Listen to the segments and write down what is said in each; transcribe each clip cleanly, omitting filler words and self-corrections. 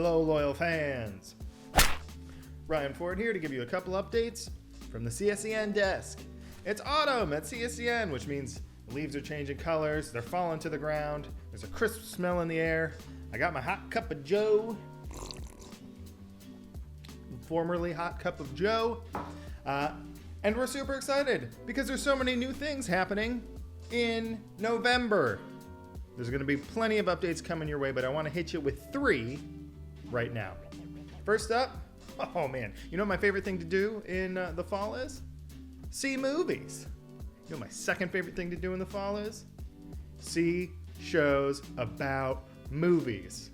Hello, loyal fans. Ryan Ford here to give you a couple updates from the CSCN desk. It's autumn at CSCN, which means the leaves are changing colors, they're falling to the ground, there's a crisp smell in the air. I got my hot cup of Joe, formerly hot cup of Joe, and we're super excited because there's so many new things happening in November. There's going to be plenty of updates coming your way, but I want to hit you with 3 right now. First up, oh man, you know what my favorite thing to do in the fall is? See movies. You know what my second favorite thing to do in the fall is? See shows about movies.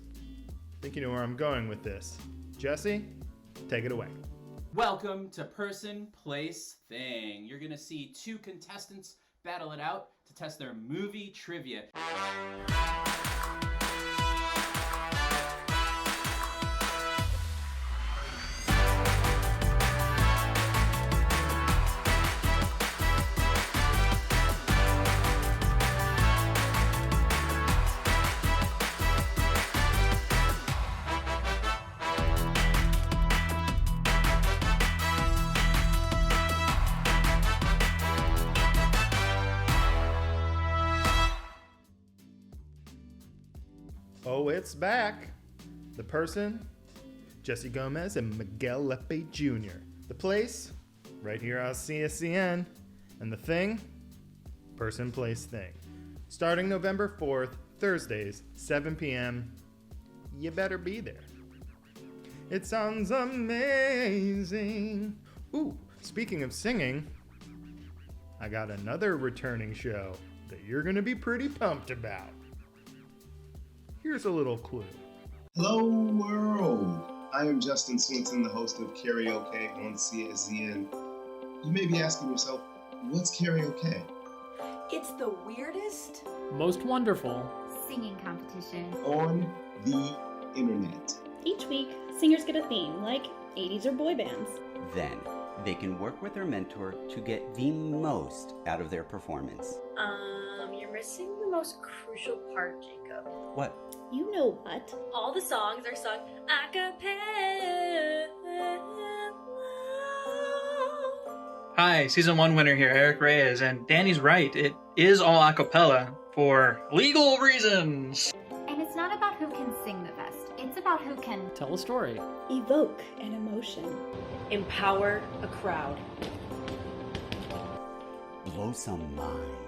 I think you know where I'm going with this. Jesse, take it away. Welcome to Person, Place, Thing. You're gonna see 2 contestants battle it out to test their movie trivia. Oh, it's back. The person, Jesse Gomez and Miguel Lepe Jr. The place, right here on CSCN. And the thing, Person, Place, Thing. Starting November 4th, Thursdays, 7 p.m. You better be there. It sounds amazing. Ooh, speaking of singing, I got another returning show that you're going to be pretty pumped about. Here's a little clue. Hello, world. I am Justin Swinton, the host of Karaoke on CSCN. You may be asking yourself, what's karaoke? It's the weirdest, most wonderful singing competition On the internet. Each week, singers get a theme, like 80s or boy bands. Then, they can work with their mentor to get the most out of their performance. You're missing the most crucial part, Jacob. What? You know what? All the songs are sung a cappella. Hi, season 1 winner here, Eric Reyes, and Danny's right. It is all a cappella for legal reasons. And it's not about who can sing the best. It's about who can Tell a story. Evoke an emotion. Empower a crowd. Blow some minds.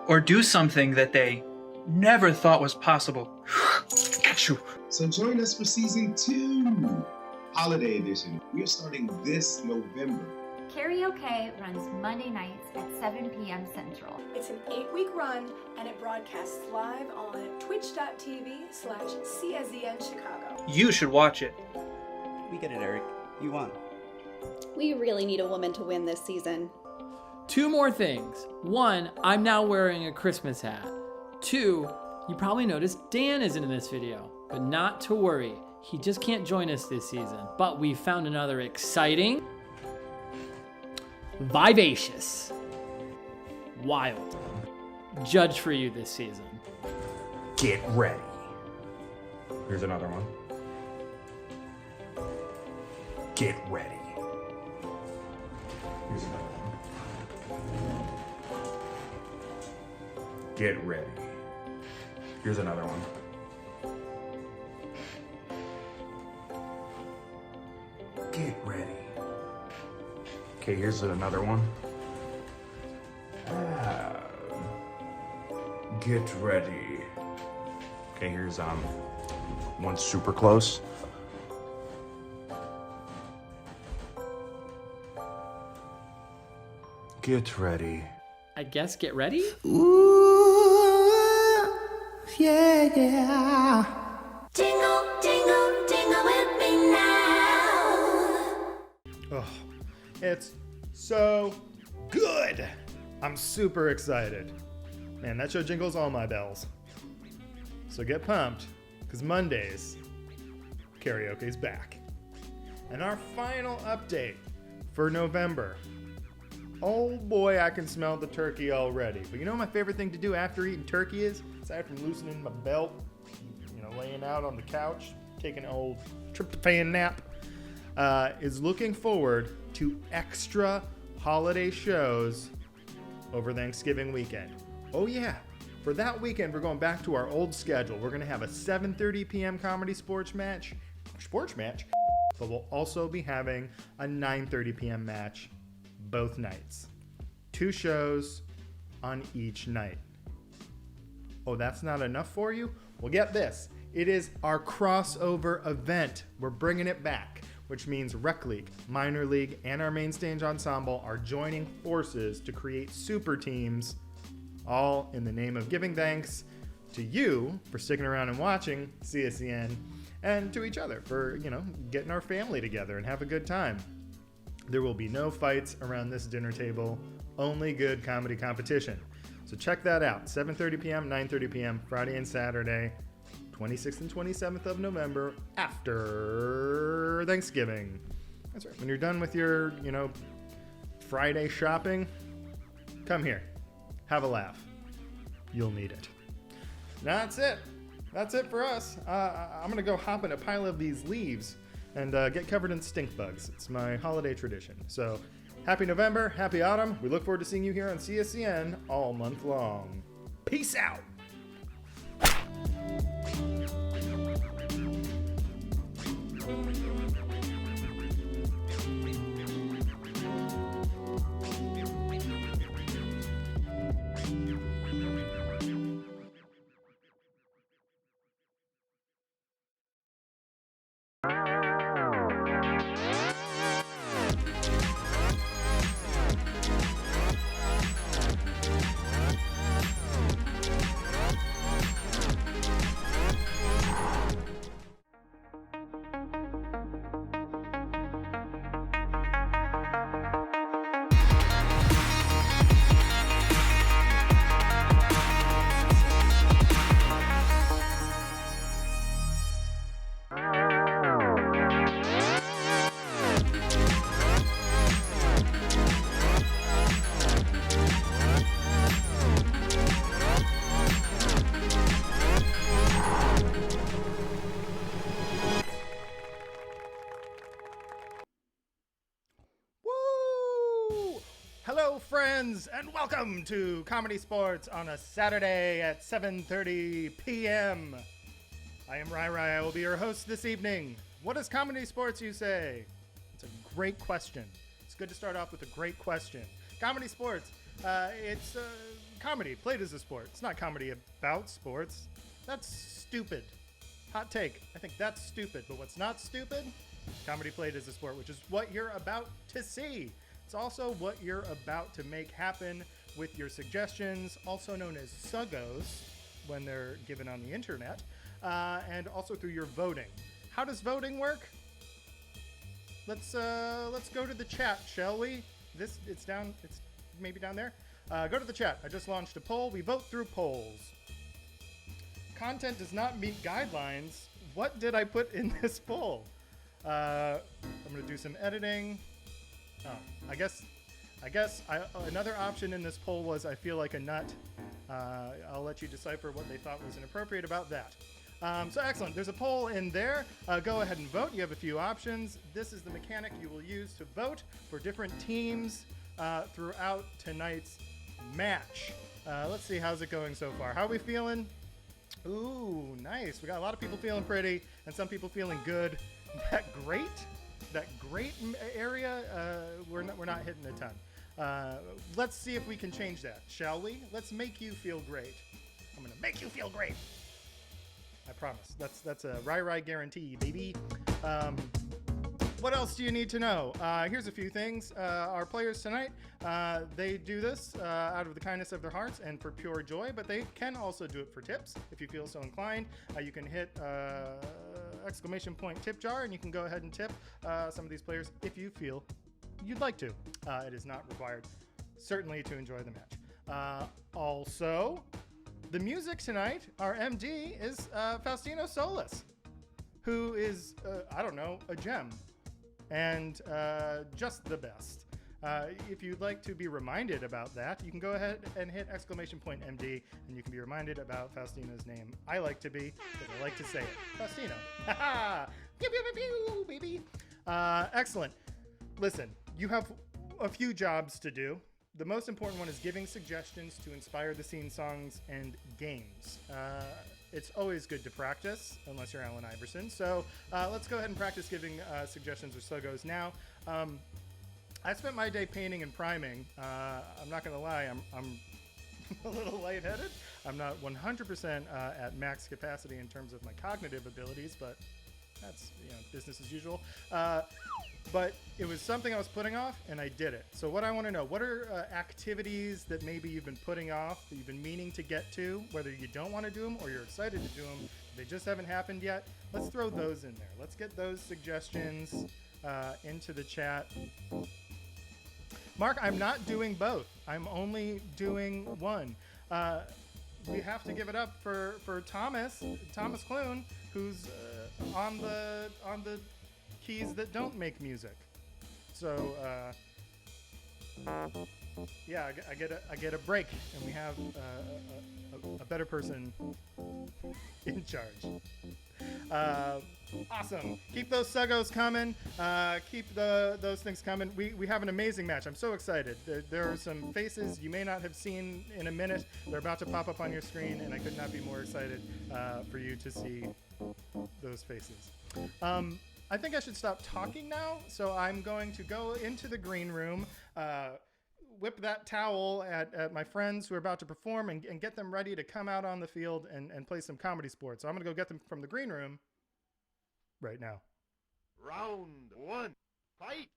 Or do something that they never thought was possible. Achoo. So join us for season 2, holiday edition. We are starting this November. Karaoke runs Monday nights at 7 p.m. Central. it's an 8-week run, and it broadcasts live on twitch.tv/CSCN Chicago. You should watch it. We get it, Eric. You won. We really need a woman to win this season. 2 more things. 1, I'm now wearing a Christmas hat. 2, you probably noticed Dan isn't in this video, but not to worry. He just can't join us this season. But we found another exciting, vivacious, wild judge for you this season. Get ready. Here's another one. Get ready. Here's another one. Get ready. Here's another one. Get ready. Okay, here's another one. Get ready. Okay, here's one super close. Get ready. I guess get ready? Ooh, yeah. Jingle, jingle, jingle with me now. Oh, it's so good. I'm super excited. Man, that show jingles all my bells. So get pumped, because Mondays, karaoke's back. And our final update for November. Oh boy, I can smell the turkey already. But you know what my favorite thing to do after eating turkey is? Aside from loosening my belt, laying out on the couch, taking an old tryptophan nap, is looking forward to extra holiday shows over Thanksgiving weekend. Oh yeah, for that weekend, we're going back to our old schedule. We're going to have a 7:30 p.m. comedy sports match, but we'll also be having a 9:30 p.m. match both nights. 2 shows on each night. Oh, that's not enough for you? Well, get this. It is our crossover event. We're bringing it back, which means Rec League, Minor League, and our main stage ensemble are joining forces to create super teams, all in the name of giving thanks to you for sticking around and watching CSCN, and to each other for, getting our family together and have a good time. There will be no fights around this dinner table, only good comedy competition. So check that out, 7:30 p.m., 9:30 p.m., Friday and Saturday, 26th and 27th of November, after Thanksgiving. That's right. When you're done with your, Friday shopping, come here. Have a laugh. You'll need it. That's it. That's it for us. I'm going to go hop in a pile of these leaves and get covered in stink bugs. It's my holiday tradition. So happy November. Happy autumn. We look forward to seeing you here on CSCN all month long. Peace out. Hello, friends, and welcome to Comedy Sports on a Saturday at 7:30 p.m. I am Rai Rai. I will be your host this evening. What is Comedy Sports, you say? It's a great question. It's good to start off with a great question. Comedy Sports, it's comedy played as a sport. It's not comedy about sports. That's stupid. Hot take. I think that's stupid. But what's not stupid? Comedy played as a sport, which is what you're about to see. It's also what you're about to make happen with your suggestions, also known as suggos, when they're given on the internet, and also through your voting. How does voting work? Let's go to the chat, shall we? It's maybe down there. Go to the chat. I just launched a poll. We vote through polls. Content does not meet guidelines. What did I put in this poll? I'm gonna do some editing. Oh, I guess another option in this poll was I feel like a nut. I'll let you decipher what they thought was inappropriate about that. So excellent. There's a poll in there. Go ahead and vote. You have a few options. This is the mechanic you will use to vote for different teams throughout tonight's match. Let's see, how's it going so far? How are we feeling? Ooh, nice. We got a lot of people feeling pretty and some people feeling good. That great area, we're not hitting a ton. Let's see if we can change that, shall we? Let's make you feel great. I'm gonna make you feel great. I promise. That's a Rai guarantee, baby. What else do you need to know? Here's a few things. Our players tonight, they do this out of the kindness of their hearts and for pure joy, but they can also do it for tips. If you feel so inclined, you can hit exclamation point tip jar and you can go ahead and tip some of these players if you feel you'd like to. It is not required, certainly, to enjoy the match. Also, the music tonight, our MD, is Faustino Solis, who is, I don't know, a gem. And just the best. If you'd like to be reminded about that, you can go ahead and hit !MD, and you can be reminded about Faustino's name. I like to be, because I like to say it. Faustino. Ha ha! Pew, pew, pew, pew, baby. Excellent. Listen, you have a few jobs to do. The most important one is giving suggestions to inspire the scene songs and games. It's always good to practice, unless you're Allen Iverson. So let's go ahead and practice giving suggestions, or so goes now. I spent my day painting and priming. I'm not going to lie, I'm a little lightheaded. I'm not 100% at max capacity in terms of my cognitive abilities, but that's business as usual. But it was something I was putting off, and I did it. So what I want to know, what are activities that maybe you've been putting off, that you've been meaning to get to, whether you don't want to do them or you're excited to do them, they just haven't happened yet? Let's throw those in there. Let's get those suggestions into the chat. Mark, I'm not doing both. I'm only doing one. We have to give it up for Thomas Clune, who's on the keys that don't make music. So yeah, I get a break, and we have a better person in charge. Awesome. Keep those suggos coming. Keep those things coming. We have an amazing match. I'm so excited. There are some faces you may not have seen in a minute. They're about to pop up on your screen, and I could not be more excited for you to see those faces. I think I should stop talking now, so I'm going to go into the green room, whip that towel at my friends who are about to perform, and get them ready to come out on the field and play some comedy sports. So I'm going to go get them from the green room right now. Round one, fight!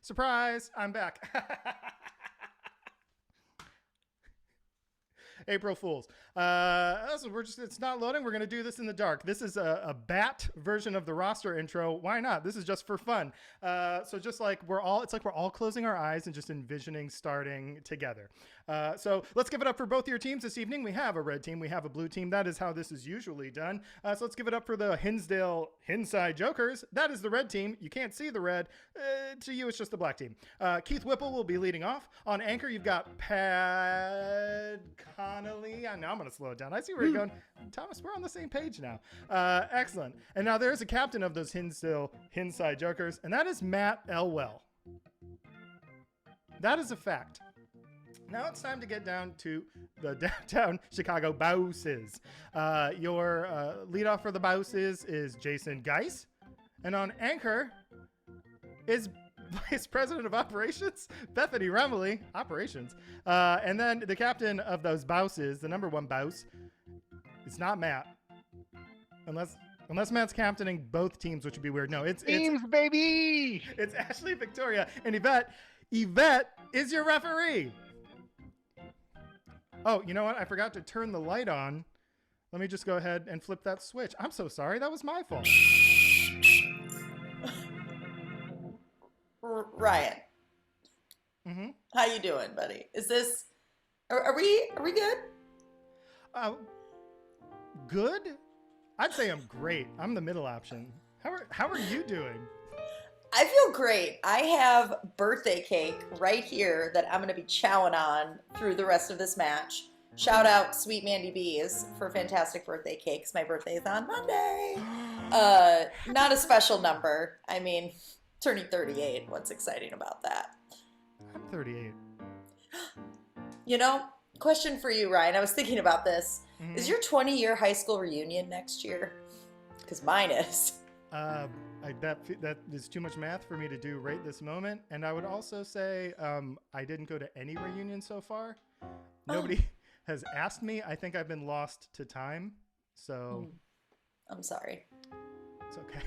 Surprise! I'm back. April Fools. It's not loading. We're going to do this in the dark. This is a bat version of the roster intro. Why not? This is just for fun. So just like it's like we're all closing our eyes and just envisioning starting together. So let's give it up for both your teams this evening. We have a red team. We have a blue team. That is how this is usually done. So let's give it up for the Hinsdale Hinside Jokers. That is the red team. You can't see the red. To you, it's just the black team. Keith Whipple will be leading off. On anchor, you've got Pat Connolly. Now I'm going to slow it down. I see where you're going. Thomas, we're on the same page now. Excellent. And now there's a captain of those Hinside Jokers, and that is Matt Elwell. That is a fact. Now it's time to get down to the downtown Chicago Bouses. Your leadoff for the Bouses is Jason Geis. And on anchor is Vice President of Operations, Bethany Remley, Operations. And then the captain of those Bouses, the number one Bouse, it's not Matt. Unless Matt's captaining both teams, which would be weird. No, it's baby! It's Ashley Victoria. And Yvette is your referee. Oh, you know what? I forgot to turn the light on. Let me just go ahead and flip that switch. I'm so sorry. That was my fault. Ryan. Mm-hmm. How you doing, buddy? Is this... Are we good? Good? I'd say I'm great. I'm the middle option. How are you doing? I feel great. I have birthday cake right here that I'm going to be chowing on through the rest of this match. Shout out Sweet Mandy Bees for fantastic birthday cakes. My birthday is on Monday. Not a special number. I mean, turning 38. What's exciting about that? I'm 38. You know, Question for you, Ryan. I was thinking about this. Mhm. Is your 20-year high school reunion next year? Because mine is. That is too much math for me to do right this moment. And I would also say I didn't go to any reunion so far. Nobody has asked me. I think I've been lost to time. So I'm sorry. it's okay.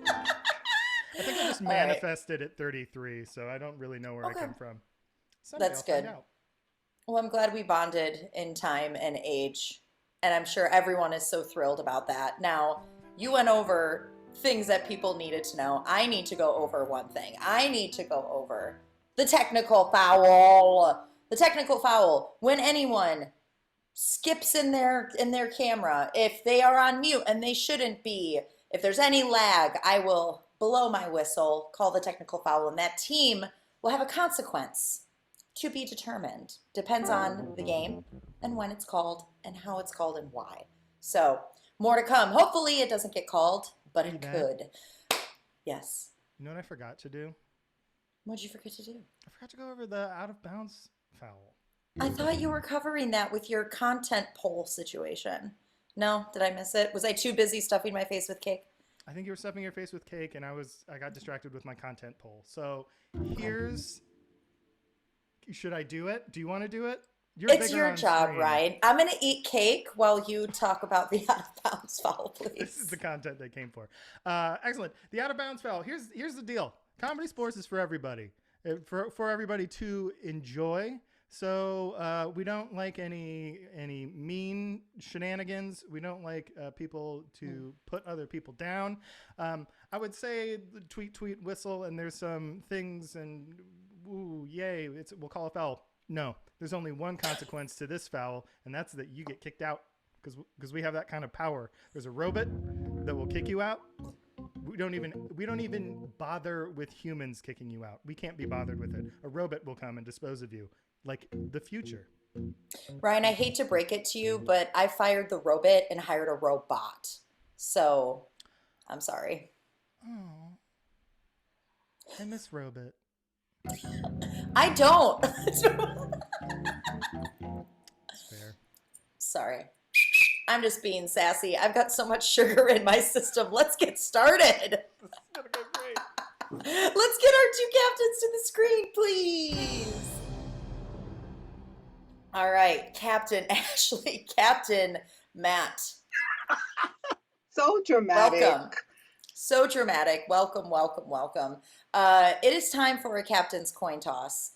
I think I just All right. manifested at 33, so I don't really know where I come from. Someday That's I'll find good. out. Well, I'm glad we bonded in time and age. And I'm sure everyone is so thrilled about that. Now, you went over things that people needed to know. I need to go over one thing. I need to go over the technical foul. The technical foul. When anyone skips in their camera, if they are on mute and they shouldn't be, if there's any lag, I will blow my whistle, call the technical foul, and that team will have a consequence to be determined. Depends on the game and when it's called and how it's called and why. So more to come. Hopefully it doesn't get called, but it could. Yes. You know what I forgot to do? What'd you forget to do? I forgot to go over the out of bounds foul. I thought you were covering that with your content poll situation. No, did I miss it? Was I too busy stuffing my face with cake? I think you were stuffing your face with cake, and I got distracted with my content poll. So here's. Should I do it? Do you want to do it? It's your job, Ryan. I'm going to eat cake while you talk about the out of bounds foul, please. This is the content they came for. Excellent. The out of bounds foul. Here's the deal. Comedy sports is for everybody. For everybody to enjoy. So we don't like any mean shenanigans. We don't like people to put other people down. I would say tweet, whistle, and there's some things and ooh, yay, we'll call a foul. No, there's only one consequence to this foul, and that's that you get kicked out because we have that kind of power. There's a robot that will kick you out. We don't even bother with humans kicking you out. We can't be bothered with it. A robot will come and dispose of you, like the future. Ryan, I hate to break it to you, but I fired the robot and hired a robot. So, I'm sorry. Oh, I miss robot. I don't. That's fair. Sorry. I'm just being sassy. I've got so much sugar in my system. Let's get started. This is gonna go great. Let's get our two captains to the screen, please. All right, Captain Ashley, Captain Matt. So dramatic. Welcome. So dramatic. Welcome. It is time for a captain's coin toss.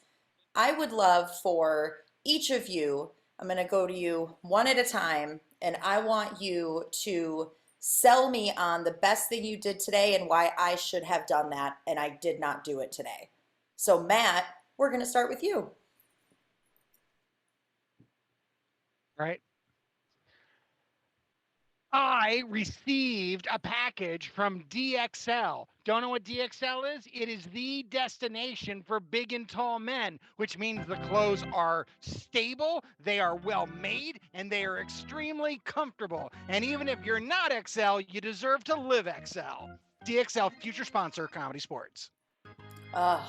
I would love for each of you, I'm going to go to you one at a time, and I want you to sell me on the best thing you did today and why I should have done that, and I did not do it today. So, Matt, we're going to start with you. Right. I received a package from DXL. Don't know what DXL is? It is the destination for big and tall men, which means the clothes are stable, they are well made, and they are extremely comfortable. And even if you're not XL, you deserve to live XL. DXL, future sponsor, Comedy Sports. I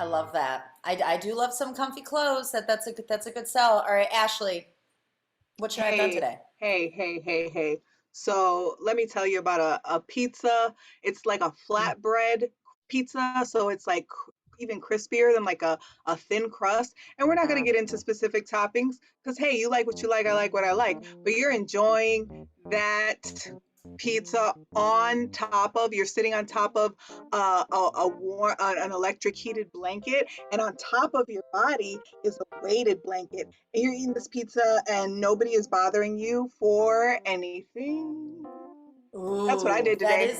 love that. I do love some comfy clothes. That's a good sell. All right, Ashley, what should I have done today? Hey. So let me tell you about a pizza. It's like a flatbread pizza. So it's like even crispier than like a thin crust. And we're not going to get into specific toppings because, hey, you like what you like. I like what I like. But you're enjoying that pizza you're sitting on top of an electric heated blanket, and on top of your body is a weighted blanket, and you're eating this pizza and nobody is bothering you for anything. Ooh, that's what I did today.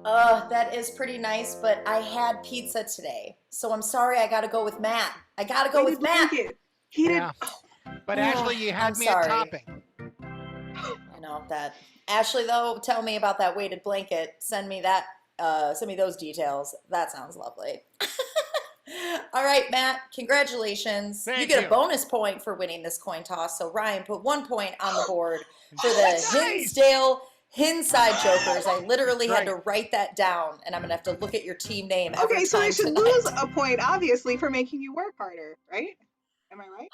That is pretty nice, but I had pizza today, so I'm sorry. I gotta go with Matt. Blanket. Heated. But Ashley, you had me sorry. at topping. I know that. Ashley, though, tell me about that weighted blanket. Send me those details. That sounds lovely. All right, Matt, congratulations. Thank you get you. a bonus point for winning this coin toss. So Ryan put 1 point on the board for the Hinsdale Hinside Jokers. I literally had to write that down, and I'm going to have to look at your team name every Okay, so I time should tonight. lose a point, obviously, for making you work harder, right? Am I right?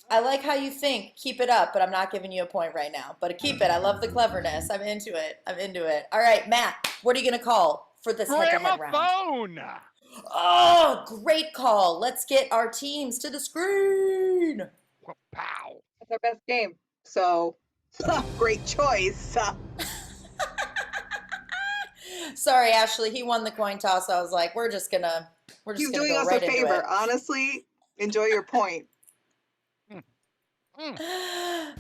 I like how you think. Keep it up, but I'm not giving you a point right now. But keep it. I love the cleverness. I'm into it. All right, Matt, what are you going to call for this head-to-head round? Gramophone! Oh, great call. Let's get our teams to the screen. Pow. That's our best game. So, great choice. Sorry, Ashley. He won the coin toss. I was like, we're just gonna He's doing go us right a into favor. it. Honestly, enjoy your point.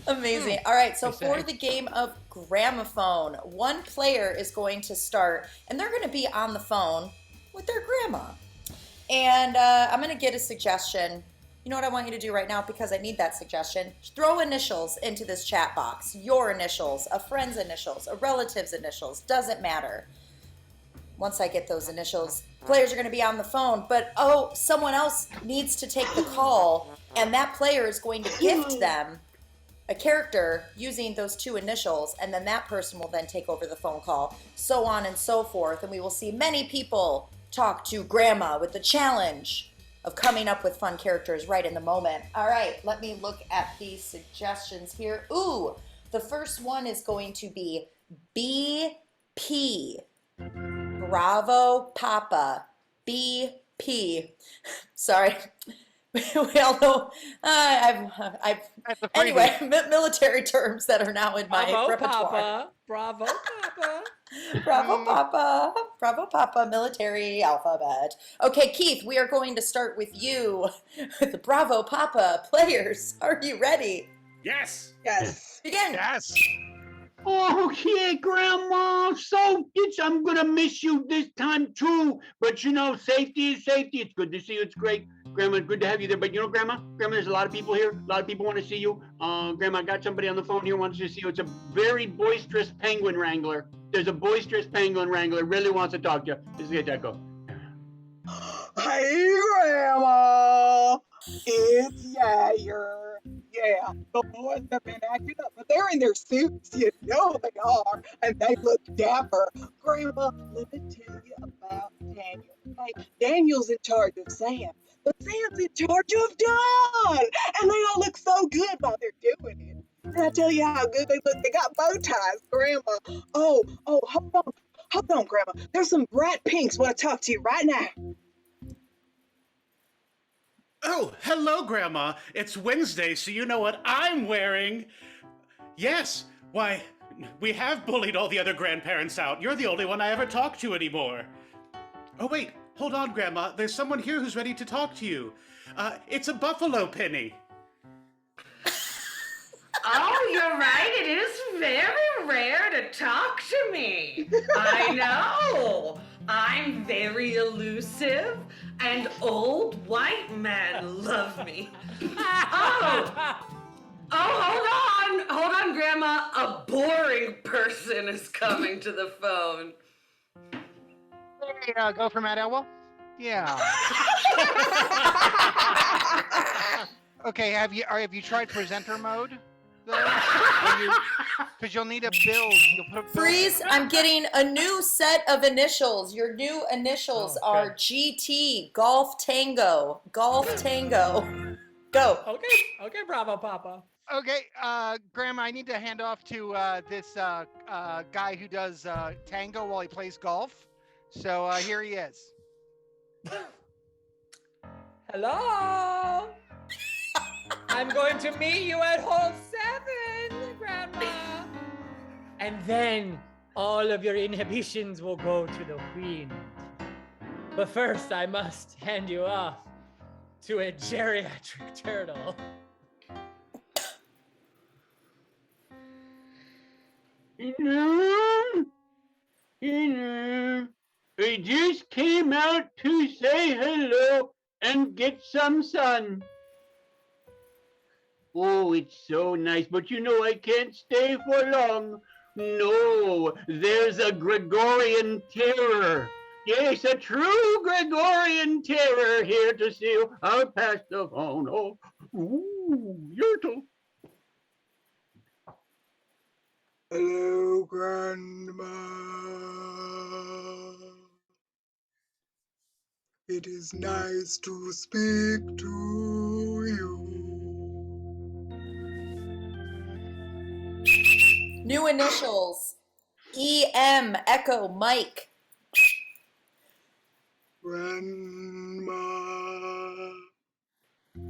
Amazing. All right, so for the game of gramophone, one player is going to start, and they're going to be on the phone with their grandma. And I'm going to get a suggestion. You know what I want you to do right now, because I need that suggestion? Throw initials into this chat box. Your initials, a friend's initials, a relative's initials, doesn't matter. Once I get those initials, players are going to be on the phone, but someone else needs to take the call, and that player is going to gift them a character using those two initials, and then that person will then take over the phone call, so on and so forth, and we will see many people talk to Grandma with the challenge of coming up with fun characters right in the moment. All right, let me look at these suggestions here. Ooh, the first one is going to be BP. Bravo Papa. BP. Sorry. We all know. Anyway, military terms that are now in my repertoire. Papa. Bravo, Papa. Bravo, Papa. Bravo, Papa. Military alphabet. Okay, Keith, we are going to start with you. The Bravo, Papa players. Are you ready? Yes. Yes. Begin. Yes. Okay, Grandma. So I'm gonna miss you this time too. But safety is safety. It's good to see you. It's great, Grandma. Good to have you there. But Grandma, there's a lot of people here. A lot of people want to see you. Grandma, I got somebody on the phone here wants to see you. It's a very boisterous penguin wrangler. There's a boisterous penguin wrangler. Really wants to talk to you. This is Echo. Hey, Grandma. It's Yair. Yeah, the boys have been acting up, but they're in their suits, you know they are, and they look dapper. Grandma, let me tell you about Daniel. Hey, Daniel's in charge of Sam, but Sam's in charge of Don, and they all look so good while they're doing it. And I tell you how good they look. They got bow ties, Grandma. Oh, hold on, Grandma. There's some bright pinks want to talk to you right now. Oh, hello, Grandma. It's Wednesday, so you know what I'm wearing. Yes, why, we have bullied all the other grandparents out. You're the only one I ever talk to anymore. Oh, wait, hold on, Grandma. There's someone here who's ready to talk to you. It's a buffalo penny. Oh, you're right. It is very rare to talk to me. I know. I'm very elusive, and old white men love me. Hold on, Grandma. A boring person is coming to the phone. Hey, go for Matt Elwell? Yeah. Okay, have you tried presenter mode? Because you'll need a build. Freeze, I'm getting a new set of initials. Your new initials are GT, Golf Tango. Golf Tango. Go. Okay, Bravo Papa. Okay, Grandma, I need to hand off to this guy who does tango while he plays golf. So here he is. Hello. I'm going to meet you at hole 7, Grandma. And then all of your inhibitions will go to the wind. But first, I must hand you off to a geriatric turtle. I just came out to say hello and get some sun. Oh, it's so nice, but I can't stay for long. No, there's a Gregorian terror. Yes, a true Gregorian terror here to see you. I'll pass the phone. Oh, ooh, Yertle. Hello, Grandma. It is nice to speak to you. New initials. EM, Echo, Mike. Grandma,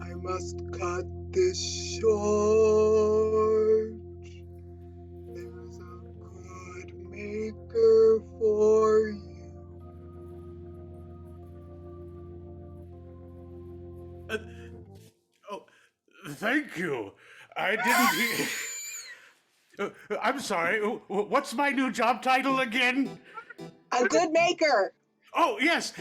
I must cut this short. There's a good maker for you. Thank you. I didn't hear. I'm sorry. What's my new job title again? A good maker. Oh, yes.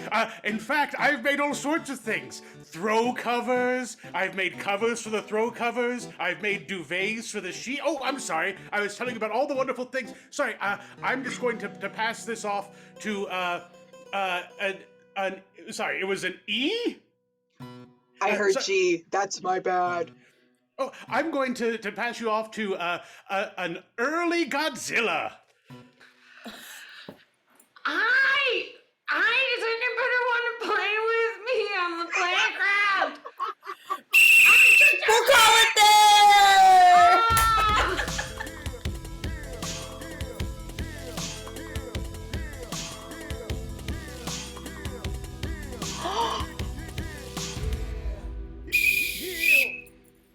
In fact, I've made all sorts of things. Throw covers. I've made covers for the throw covers. I've made duvets for the sheet. Oh, I'm sorry. I was telling you about all the wonderful things. Sorry, I'm just going to pass this off to, sorry, it was an E? I heard G. That's my bad. Oh, I'm going to pass you off to an early Godzilla. Does anybody want to play with me on the playground? We'll call it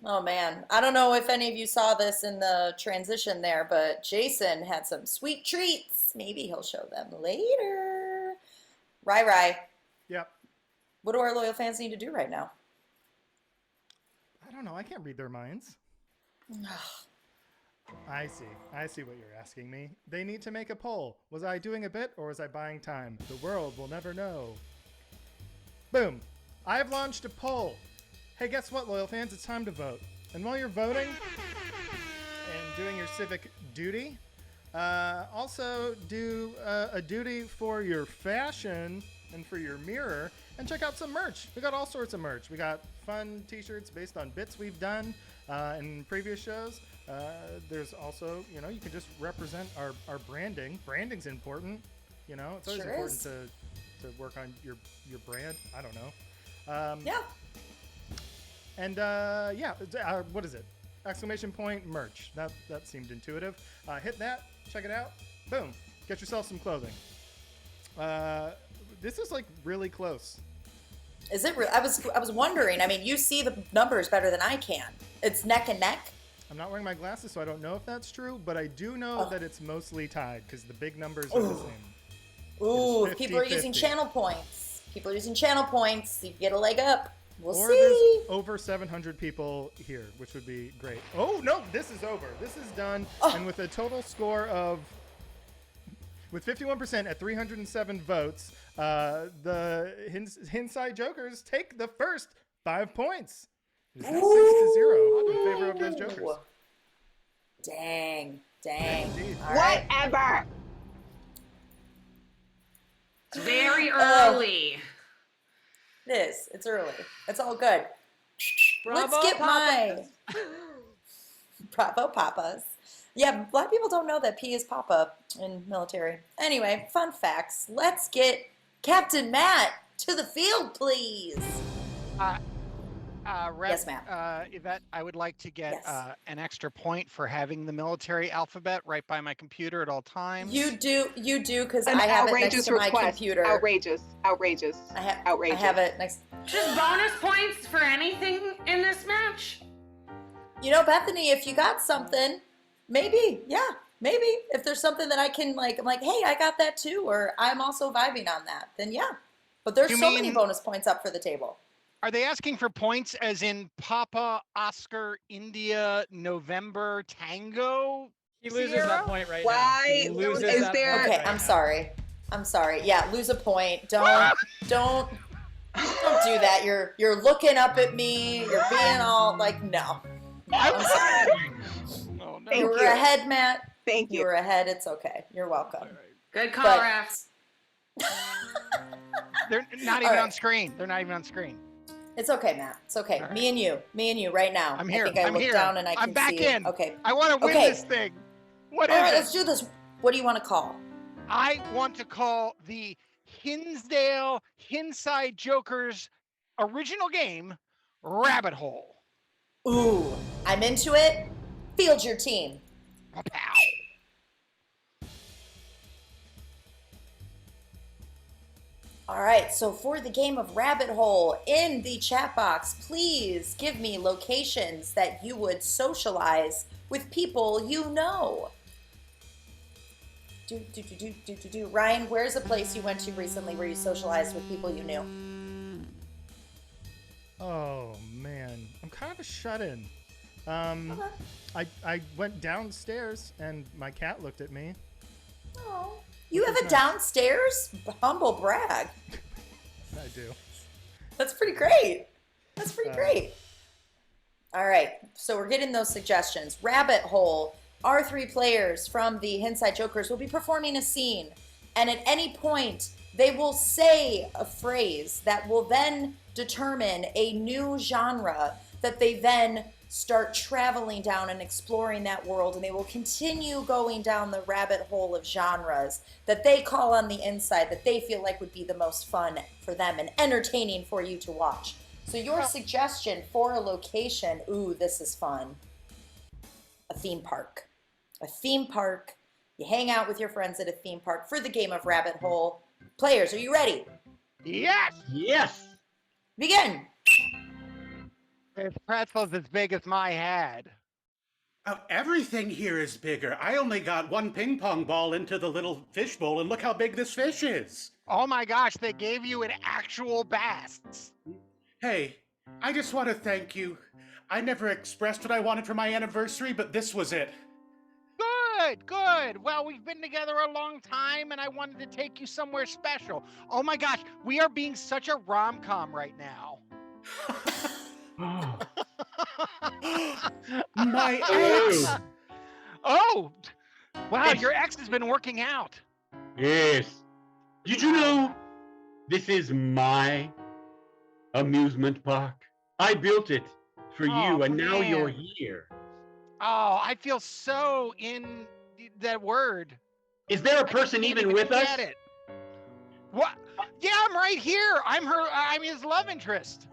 Oh man, I don't know if any of you saw this in the transition there, but Jason had some sweet treats. Maybe he'll show them later. Rai. Yep. What do our loyal fans need to do right now? I don't know. I can't read their minds. I see what you're asking me. They need to make a poll. Was I doing a bit or was I buying time? The world will never know. Boom. I've launched a poll. Hey, guess what, loyal fans? It's time to vote. And while you're voting and doing your civic duty, also do a duty for your fashion and for your mirror, and check out some merch. We got all sorts of merch. We got fun t-shirts based on bits we've done in previous shows. There's also, you can just represent our branding. Branding's important. It's always Sure important is. to work on your brand. I don't know. Yeah. And what is it? Exclamation point merch. That seemed intuitive. Hit that. Check it out. Boom. Get yourself some clothing. This is like really close. Is it real? I was wondering. I mean, you see the numbers better than I can. It's neck and neck. I'm not wearing my glasses, so I don't know if that's true, but I do know that it's mostly tied because the big numbers are the same. Ooh, people are using channel points. You get a leg up. We'll or see. There's over 700 people here, which would be great. Oh, no, this is over. This is done. And with a total score of, with 51% at 307 votes, the Hinside Jokers take the first 5 points. It is now 6-0 in favor of those Jokers. Dang. All right. Whatever. It's very early. It is. It's early. It's all good. Bravo, Let's get Papas. Bravo, Papas. Yeah, a lot of people don't know that P is Papa in military. Anyway, fun facts. Let's get Captain Matt to the field, please. Rep, Yes, ma'am. Yvette, I would like to get Yes. an extra point for having the military alphabet right by my computer at all times. You do, because An I have it next outrageous to my request. computer. Outrageous. I Outrageous. have it next. Just bonus points for anything in this match? Bethany, if you got something, maybe. If there's something that I can, I'm like, hey, I got that too, or I'm also vibing on that, then yeah. But there's so many bonus points up for the table. Are they asking for points as in Papa, Oscar, India, November, Tango? He loses Sierra? that point right Why now. He loses is that there- point Okay, right I'm now. sorry. Yeah, lose a point. Don't do that. You're looking up at me. You're being all like, no. I'm sorry. Oh, no. You were ahead, Matt. Thank you. You were ahead. It's okay. You're welcome. Good call, But- refs. They're not even on screen. They're not even on screen. It's okay, Matt. It's okay. All right. Me and you right now. I'm here. I think I I'm look here. down and I can I'm back see. in. Okay. I want to win Okay. this thing. What All is right, it? let's do this. What do you want to call? I want to call the Hinsdale Hinside Jokers original game Rabbit Hole. Ooh, I'm into it. Field your team. Pow. All right, so for the game of Rabbit Hole, in the chat box, please give me locations that you would socialize with people you know. Ryan, where's a place you went to recently where you socialized with people you knew? Oh, man. I'm kind of a shut-in. I went downstairs, and my cat looked at me. Oh. You have a downstairs? Humble brag. I do. That's pretty great. That's pretty great. All right, so we're getting those suggestions. Rabbit Hole. Our 3 players from the Inside Jokers will be performing a scene, and at any point, they will say a phrase that will then determine a new genre that they then start traveling down and exploring that world, and they will continue going down the rabbit hole of genres that they call on the inside that they feel like would be the most fun for them and entertaining for you to watch. So your suggestion for a location, ooh, this is fun. A theme park. A theme park. You hang out with your friends at a theme park for the game of Rabbit Hole. Players, are you ready? Yes! Yes! Begin! This pretzel's as big as my head. Oh, everything here is bigger. I only got 1 ping pong ball into the little fish bowl, and look how big this fish is. Oh my gosh, they gave you an actual bass. Hey, I just want to thank you. I never expressed what I wanted for my anniversary, but this was it. Good, good. Well, we've been together a long time, and I wanted to take you somewhere special. Oh my gosh, we are being such a rom-com right now. My ex! Oh! Wow, your ex has been working out. Yes. Did you know this is my amusement park? I built it for you, and now you're here. Oh, I feel so in that word. Is there a person even with us? Get it. What? Yeah, I'm right here. I'm his love interest.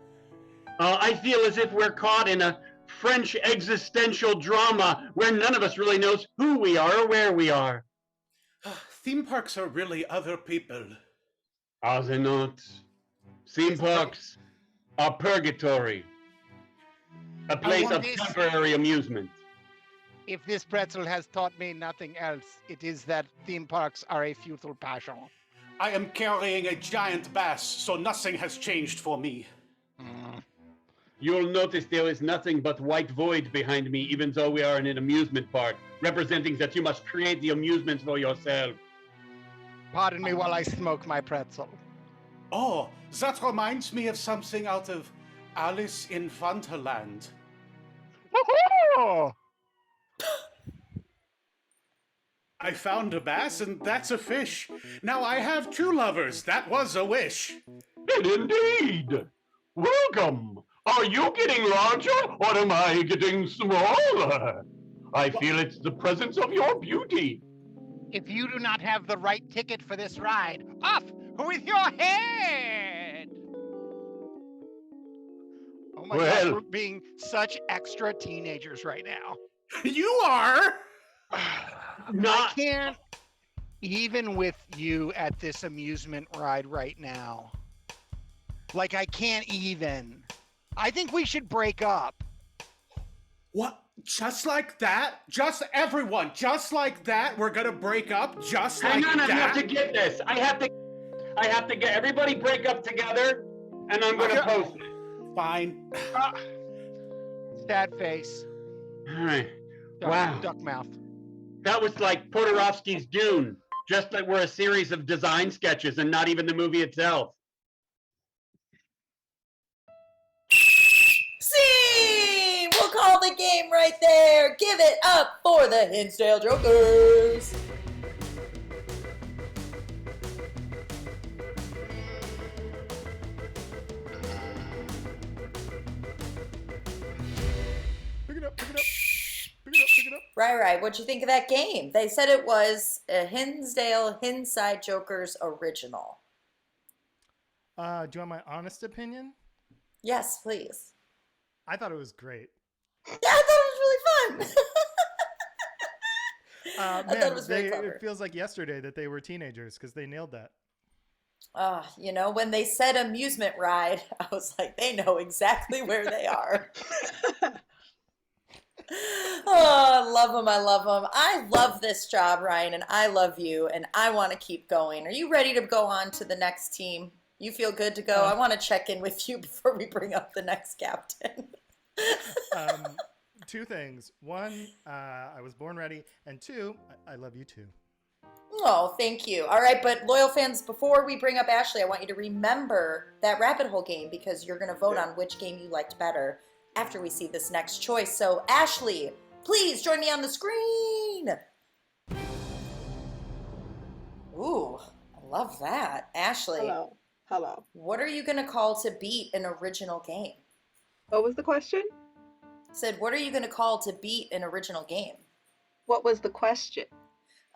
I feel as if we're caught in a French existential drama where none of us really knows who we are or where we are. Theme parks are really other people. Are they not? Theme parks are purgatory. A place of temporary amusement. If this pretzel has taught me nothing else, it is that theme parks are a futile passion. I am carrying a giant bass, so nothing has changed for me. You'll notice there is nothing but white void behind me, even though we are in an amusement park, representing that you must create the amusement for yourself. Pardon me while I smoke my pretzel. Oh, that reminds me of something out of Alice in Wonderland. Woohoo! I found a bass, and that's a fish. Now I have 2 lovers. That was a wish. Indeed. Welcome. Are you getting larger, or am I getting smaller? I feel it's the presence of your beauty. If you do not have the right ticket for this ride, off with your head! Oh my God, we're being such extra teenagers right now. You are! I can't, even with you at this amusement ride right now. Like, I can't even. I think we should break up. What? Just like that? Just everyone, just like that? We're gonna break up just like that? Hang on, I have to get this. I have to get everybody break up together, and I'm gonna post it. Fine. Sad face. All right. Wow. Duck mouth. That was like Podorovsky's Dune, just like we're a series of design sketches and not even the movie itself. Scene! We'll call the game right there. Give it up for the Hinsdale Jokers. Pick it up, pick it up. Pick it up, pick it up. Right. What'd you think of that game? They said it was a Hinsdale Inside Jokers original. Do you want my honest opinion? Yes, please. I thought it was great. Yeah, I thought it was really fun. I Man, thought it was very clever. it feels like yesterday that they were teenagers because they nailed that. You know, when they said amusement ride, I was like, they know exactly where they are. Oh, I love them. I love them. I love this job, Ryan, and I love you, and I want to keep going. Are you ready to go on to the next team? You feel good to go? I want to check in with you before we bring up the next captain. Two things. One, I was born ready, and two, I love you too. Oh, thank you. All right, but loyal fans, before we bring up Ashley, I want you to remember that rabbit hole game because you're going to vote on which game you liked better after we see this next choice. So, Ashley, please join me on the screen. Ooh, I love that. Ashley. Hello. Hello. What are you going to call to beat an original game? What was the question? Said, what are you going to call to beat an original game? What was the question?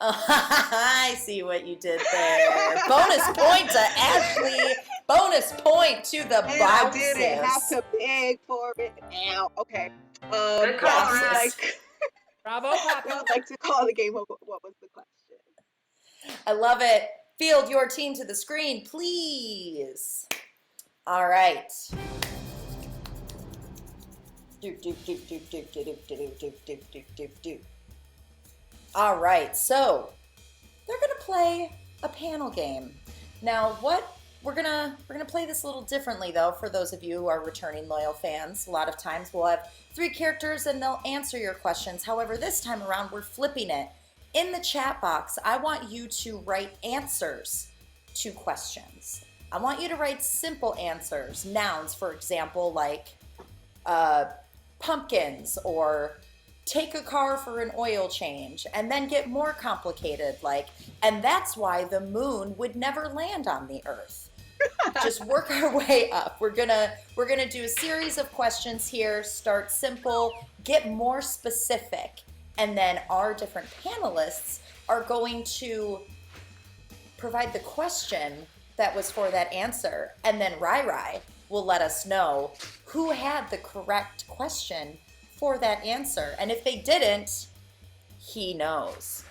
I see what you did there. Bonus point to Ashley. Bonus point to the And bouncers. I didn't have to beg for it now. Okay. Good call, I would Russ. Bravo, I would like to call the game of what was the question. I love it. Field your team to the screen, please. All right. All right, so they're gonna play a panel game. Now, what we're gonna play this a little differently though. For those of you who are returning loyal fans, a lot of times we'll have 3 characters and they'll answer your questions. However, this time around we're flipping it. In the chat box, I want you to write answers to questions. I want you to write simple answers, nouns, for example, like pumpkins or take a car for an oil change, and then get more complicated, like, and that's why the moon would never land on the earth. Just work our way up. We're gonna do a series of questions here, start simple, get more specific, and then our different panelists are going to provide the question that was for that answer, and then Rai will let us know who had the correct question for that answer. And if they didn't, he knows.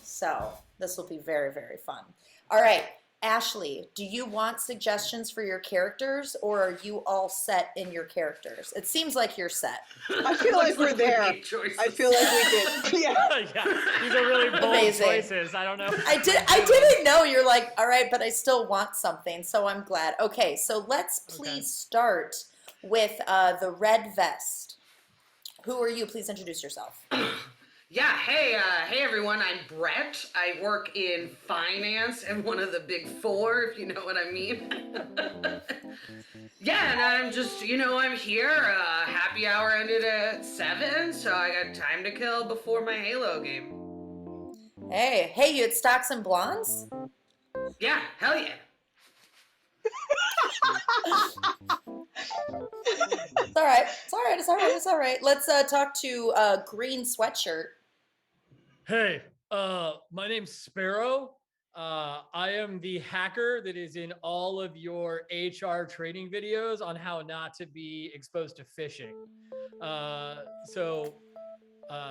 So this will be very, very fun. All right, Ashley, do you want suggestions for your characters, or are you all set in your characters? It seems like you're set. I feel like we're there. I feel like we did. Yeah. Yeah, these are really bold Amazing. choices. I don't know. I didn't know. You're like, all right, but I still want something, so I'm glad. Okay, so let's please start with the red vest. Who are you? Please introduce yourself. Yeah, hey everyone, I'm Brett. I work in finance at one of the big 4, if you know what I mean. Yeah, and I'm just, I'm here. Happy hour ended at 7, so I got time to kill before my Halo game. Hey, you had Stocks and Blondes? Yeah, hell yeah. It's all right. Let's talk to Green Sweatshirt. Hey, my name's Sparrow. I am the hacker that is in all of your HR training videos on how not to be exposed to phishing.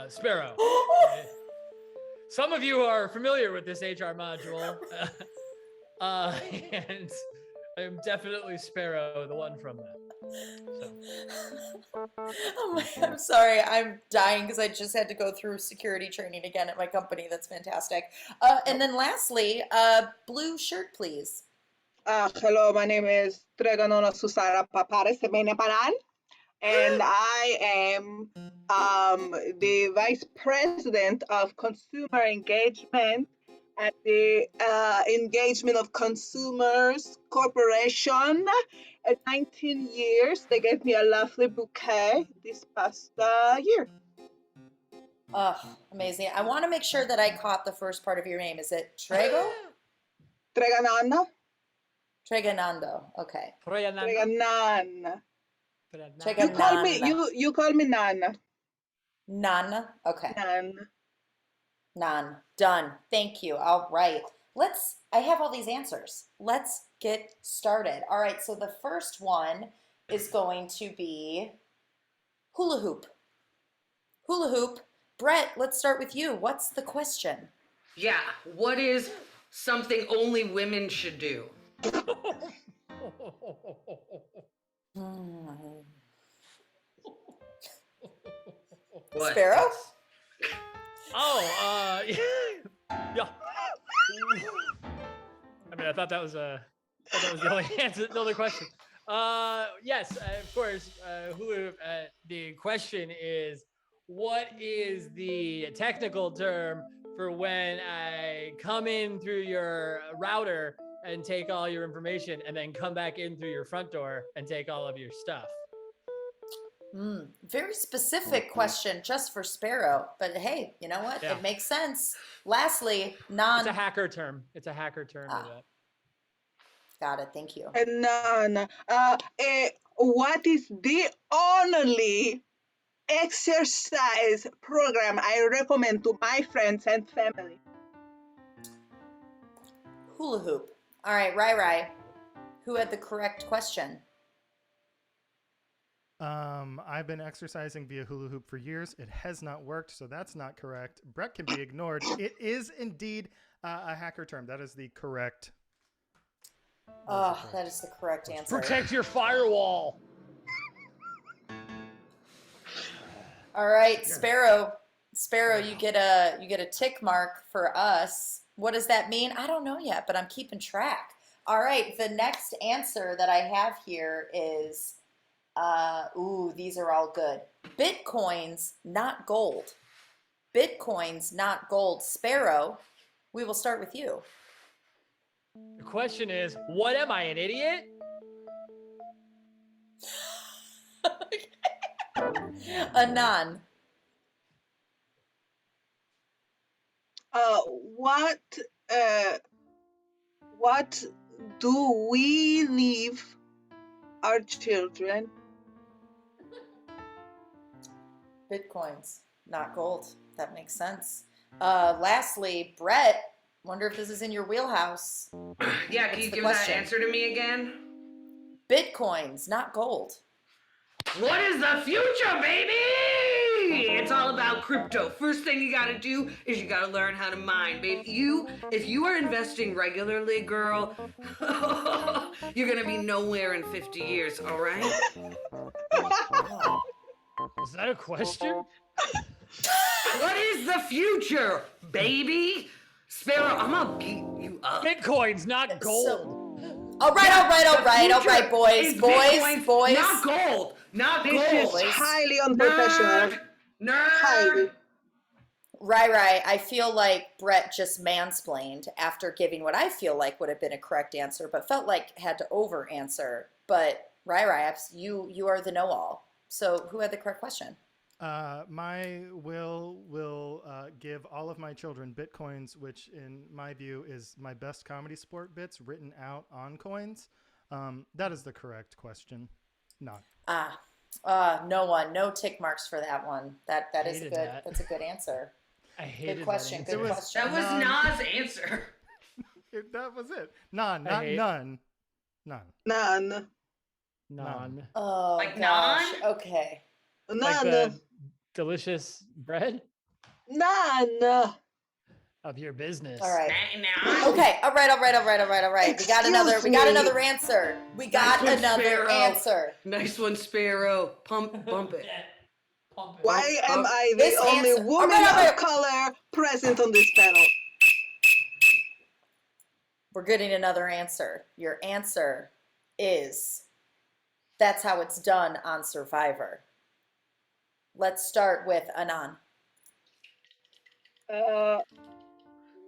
Sparrow. Some of you are familiar with this HR module, and I'm definitely Sparrow, the one from that. Oh my, I'm sorry, I'm dying because I just had to go through security training again at my company. That's fantastic. And then lastly, blue shirt, please. Hello, my name is Treganona Susara Papares Semeneparan, and I am the Vice President of Consumer Engagement at the Engagement of Consumers Corporation. At 19 years, they gave me a lovely bouquet this past year. Amazing. I want to make sure that I caught the first part of your name. Is it Trego? Tregananda. Treganando. Okay. Treganan. Tregananda. You call me Nana. Nan. Okay. Nan. Nan. Done. Thank you. All right. I have all these answers. Let's get started. All right, so the first one is going to be hula hoop. Hula hoop. Brett, let's start with you. What's the question? Yeah, what is something only women should do? What? Sparrow? Oh, yeah. I mean, I thought that was the only answer, the only question. Yes, of course. Hulu. The question is, what is the technical term for when I come in through your router and take all your information, and then come back in through your front door and take all of your stuff? Very specific question just for Sparrow, but hey, you know what? Yeah. It makes sense. Lastly, It's a hacker term. It's a hacker term for that. Got it. Thank you. None. What is the only exercise program I recommend to my friends and family? Hula hoop. All right, Rai. Who had the correct question? I've been exercising via hula hoop for years. It has not worked, so that's not correct. Brett can be ignored. It is indeed a hacker term. That is the correct. That is the correct answer. Protect your firewall. All right, Sparrow. Sparrow, you get a tick mark for us. What does that mean? I don't know yet, but I'm keeping track. All right, the next answer that I have here is, these are all good. Bitcoins, not gold. Bitcoins, not gold. Sparrow, we will start with you. The question is, what am I, an idiot? Anan. What do we leave our children? Bitcoins, not gold. That makes sense. Lastly, Brett, wonder if this is in your wheelhouse. Yeah, can you give that answer to me again? Bitcoins, not gold. What is the future, baby? It's all about crypto. First thing you gotta do is you gotta learn how to mine, baby. If you are investing regularly, girl, you're gonna be nowhere in 50 years, all right? Is that a question? What is the future, baby? Sparrow, I'm gonna beat you up. Bitcoins, not gold. All right, boys. Not gold. Not gold. This is highly unprofessional. Nerd. Highly. Rai, I feel like Brett just mansplained after giving what I feel like would have been a correct answer, but felt like had to over answer. But Rai, you are the know-all. So who had the correct question? My will give all of my children Bitcoins, which in my view is my best comedy sport bits written out on coins. That is the correct question. Not. No tick marks for that one. That's a good answer. I hated good question. that Good question. That was Nas' answer. That was it. None, not none. None. None. Oh, like gosh. none? Okay. None. Like the delicious bread None. of your business. All right. Nah. Okay. All right. We got another answer. We got Nice one, another Sparrow. answer. Nice one, Sparrow. Bump it. Why am I the This only answer- woman of color present on this panel? We're getting another answer. Your answer is, that's how it's done on Survivor. Let's start with Anan.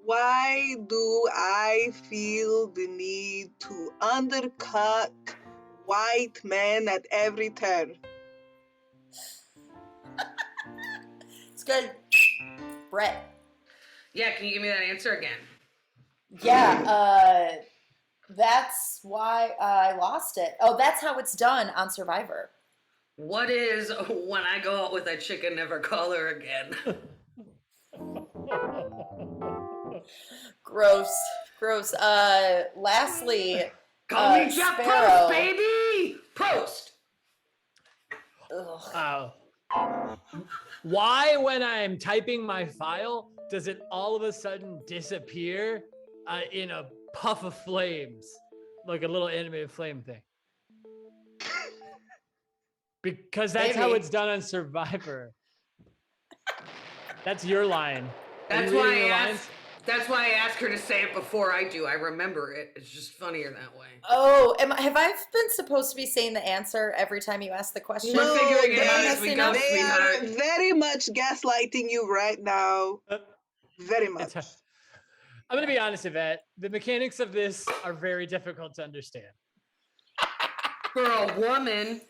Why do I feel the need to undercut white men at every turn? It's good. Brett. Yeah, can you give me that answer again? Yeah, that's why I lost it. Oh, that's how it's done on Survivor. What is when I go out with a chicken, never call her again? Gross. Lastly, Call me Jeff Sparrow. Post, baby! Post! Why, when I'm typing my file, does it all of a sudden disappear in a puff of flames? like a little animated flame thing. Because that's how it's done on Survivor. That's your line. That's why I asked her to say it before I do. I remember it. It's just funnier that way. Oh, have I been supposed to be saying the answer every time you ask the question? We're figuring it out as we go, They are very much gaslighting you right now. Very much. I'm going to be honest, Yvette. The mechanics of this are very difficult to understand. For a woman.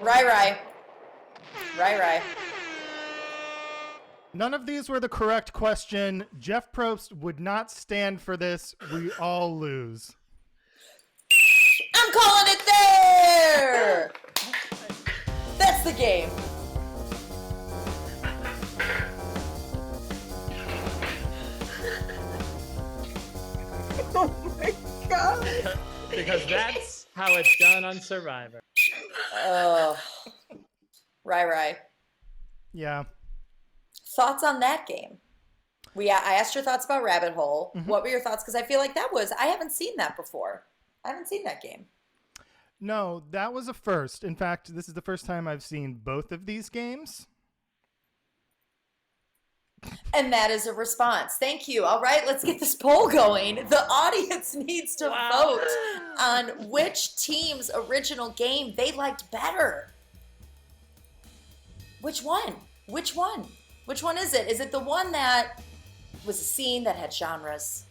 Right. None of these were the correct question. Jeff Probst would not stand for this. We all lose. I'm calling it there! That's the game. Oh my God. Because that's how it's done on Survivor. Oh. Right. Yeah. Thoughts on that game? I asked your thoughts about Rabbit Hole. Mm-hmm. What were your thoughts? Because I feel like I haven't seen that before. I haven't seen that game. No, that was a first. In fact, this is the first time I've seen both of these games. And that is a response. Thank you. All right, let's get this poll going. The audience needs to vote on which team's original game they liked better. Which one? Which one is it? Is it the one that was a scene that had genres?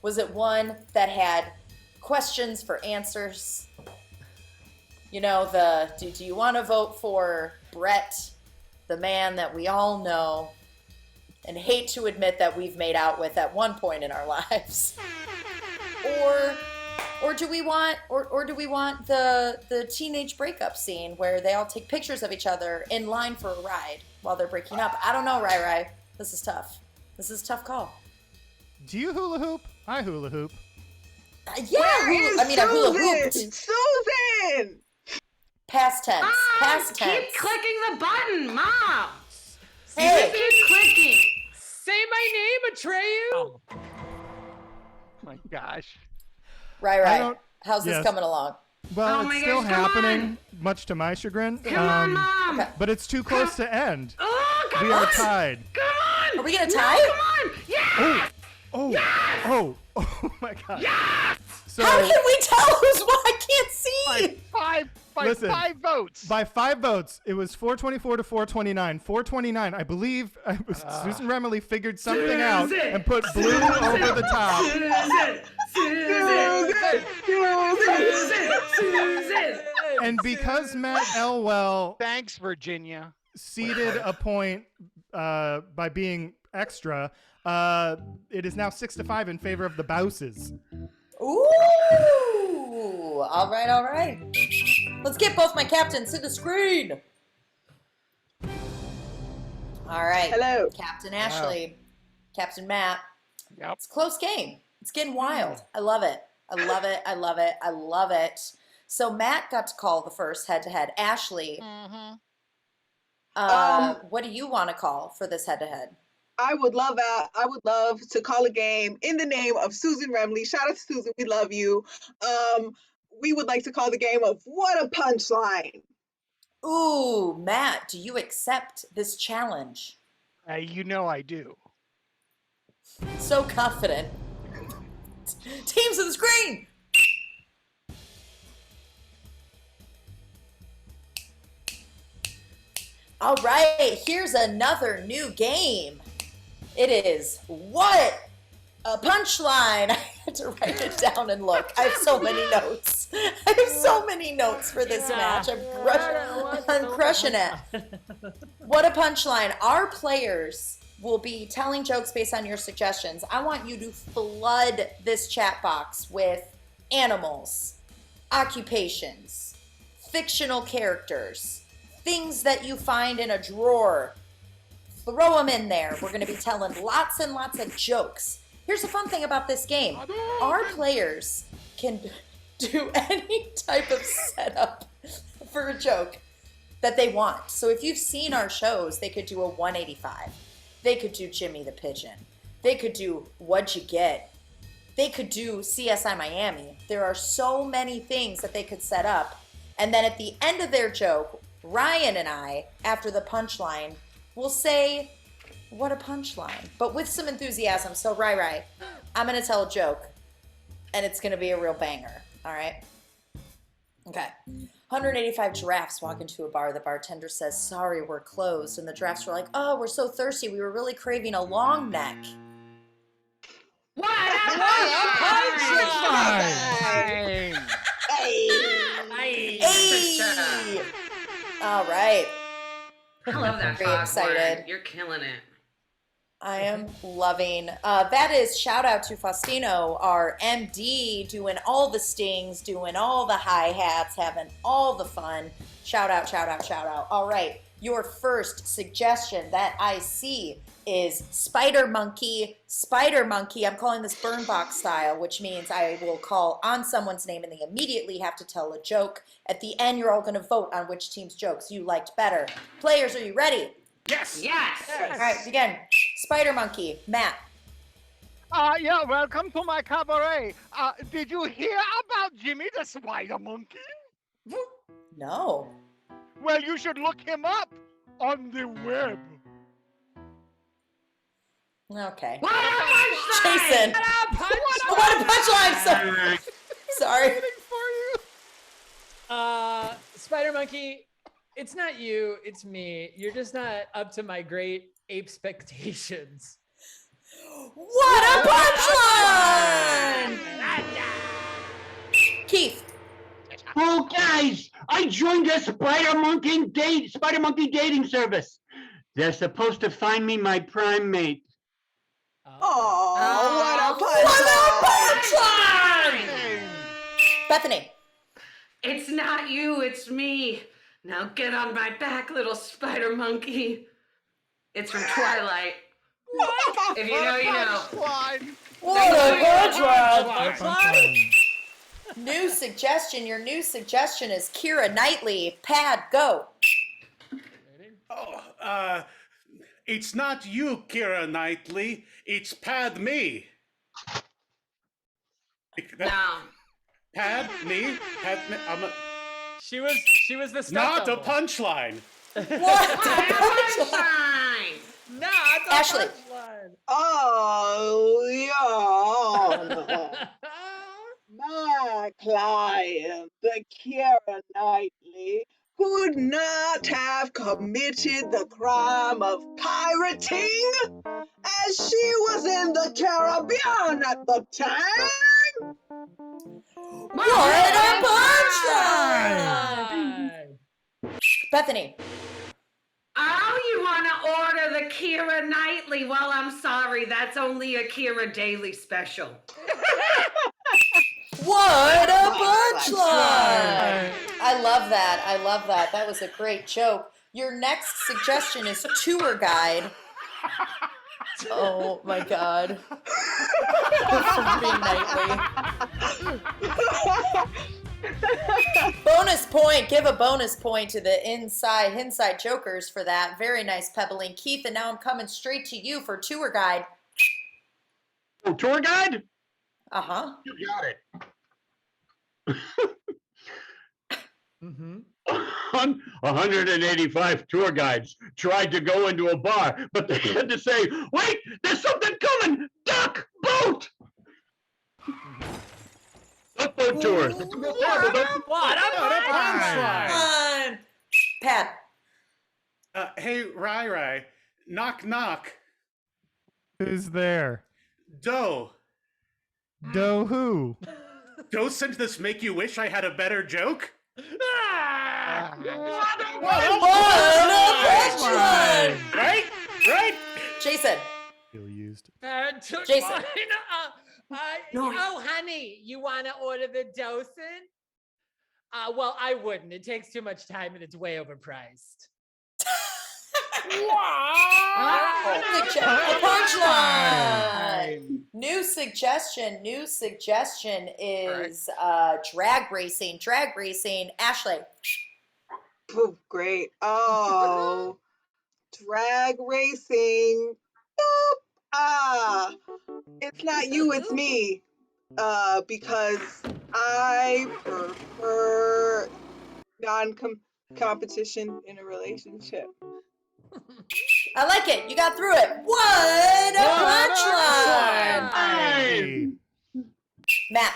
Was it one that had questions for answers? You know, do you want to vote for Brett, the man that we all know and hate to admit that we've made out with at one point in our lives? Or do we want the teenage breakup scene where they all take pictures of each other in line for a ride while they're breaking up? I don't know, Rai. This is tough. This is a tough call. Do you hula hoop? I hula hoop. Yeah, I hula hooped. Susan! Past tense. Past tense. Keep clicking the button, Mom. Hey. Keep clicking. Say my name, Atreyu. Oh my gosh. Right. How's this coming along? Well, it's still happening, much to my chagrin. Come on, Mom. But it's too close to end. Oh, come we on. are tied. Come on. Are we going to tie? Come on. Yeah. Oh my God. Yes. So, how can we tell who's what? I can't see. Listen, 5 votes. By 5 votes, it was 424 to 429. 429, I believe Susan Remily figured something out and put blue over the top. Susan. And because Matt Elwell Thanks, Virginia. ceded a point by being extra, it is now 6-5 in favor of the Bouses. Ooh. All right. Let's get both my captains to the screen. All right. Hello. Captain Ashley. Wow. Captain Matt. Yep. It's a close game. It's getting wild. I love it. So Matt got to call the first head-to-head. Ashley, what do you want to call for this head-to-head? I would love to call a game in the name of Susan Remley. Shout out to Susan, we love you. We would like to call the game of What a Punchline. Ooh, Matt, do you accept this challenge? You know I do. So confident. Teams of the screen. All right, here's another new game. It is What a Punchline. I had to write it down and look. I have so many notes. For this match. I'm crushing it. What a Punchline. Our players will be telling jokes based on your suggestions. I want you to flood this chat box with animals, occupations, fictional characters, things that you find in a drawer. Throw them in there. We're going to be telling lots and lots of jokes. Here's the fun thing about this game. Our players can do any type of setup for a joke that they want. So if you've seen our shows, they could do a 185. They could do Jimmy the Pigeon. They could do What'd You Get? they could do CSI Miami. There are so many things that they could set up. And then at the end of their joke, Ryan and I, after the punchline, will say, what a punchline, but with some enthusiasm. So Rai, I'm going to tell a joke, and it's going to be a real banger, all right? Okay. 185 giraffes walk into a bar. The bartender says, sorry, we're closed. And the giraffes were like, oh, we're so thirsty. We were really craving a long neck. What a punchline! Hey! All right. I love that Very frog excited. word. You're killing it. I am loving. That is shout out to Faustino, our MD, doing all the stings, doing all the hi-hats, having all the fun. Shout out, shout out, shout out. All right, your first suggestion that I see is Spider Monkey. Spider Monkey, I'm calling this burn box style, which means I will call on someone's name and they immediately have to tell a joke. At the end, you're all going to vote on which team's jokes you liked better. Players, are you ready? Yes. Yes. All right, begin. Spider Monkey, Matt. Yeah, welcome to my cabaret. Did you hear about Jimmy the Spider Monkey? No. Well, you should look him up on the web. Okay. What a punchline! Jason. What a punchline! Sorry. Spider Monkey, it's not you, it's me. You're just not up to my great ape expectations. What a punchline! Keith. Oh, guys, I joined a Spider Monkey dating service. They're supposed to find me my prime mate. Oh, What a punchline! Bethany. It's not you, it's me. Now get on my back, little spider monkey. It's from Twilight. If you know, you know. What a punchline! New suggestion. Your new suggestion is Keira Knightley. Pad, go. Oh, it's not you, Keira Knightley. It's Pad me. No. Pad me. She was the stuff Not a double. punchline. What a punchline? Not a Ashley. punchline. Oh, yeah. My client, the Keira Knightley, could not have committed the crime of pirating as she was in the Caribbean at the time. What a punchline! Bethany. Oh, you want to order the Keira Knightley? Well, I'm sorry, that's only a Keira Daily special. What a punchline! I love that. I love that. That was a great joke. Your next suggestion is tour guide. Oh my God. Bonus point. Give a bonus point to the inside jokers for that. Very nice, Pebbling. Keith, and now I'm coming straight to you for tour guide. Oh, tour guide? Uh-huh. You got it. 185 tour guides tried to go into a bar, but they had to say, wait, there's something coming! Duck! Boat! Duck boat tours. What a punchline! Pat. Hey, Rai. Knock, knock. Who's there? Doe. Doe who? Doe sent this make you wish I had a better joke? What a punchline! Right? Jason. Feel used. Jason. Oh, honey, you want to order the docent? Well, I wouldn't. It takes too much time and it's way overpriced. Punchline. New suggestion is drag racing. Ashley. Oh, great. Oh, drag racing. Boop. It's not you, it's me. because I prefer non-competition in a relationship. I like it. You got through it. What a punchline! Hey! Matt.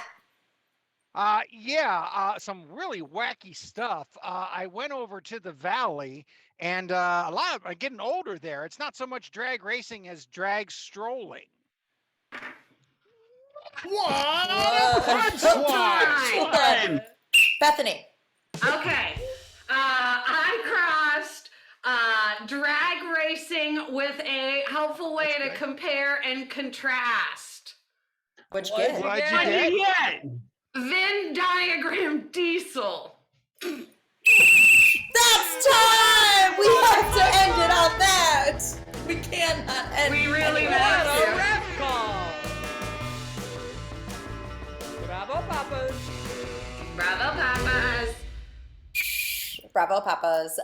Some really wacky stuff. I went over to the valley, and I'm getting older there. It's not so much drag racing as drag strolling. What? Punchline. Bethany. Okay. I crossed drag racing with a helpful way to compare and contrast. What'd you get? Venn diagram diesel. That's time! We have to end it on that. We cannot end We really it. have What a to. ref call! Bravo, Papas. Bravo, Papas. Bravo, Papas.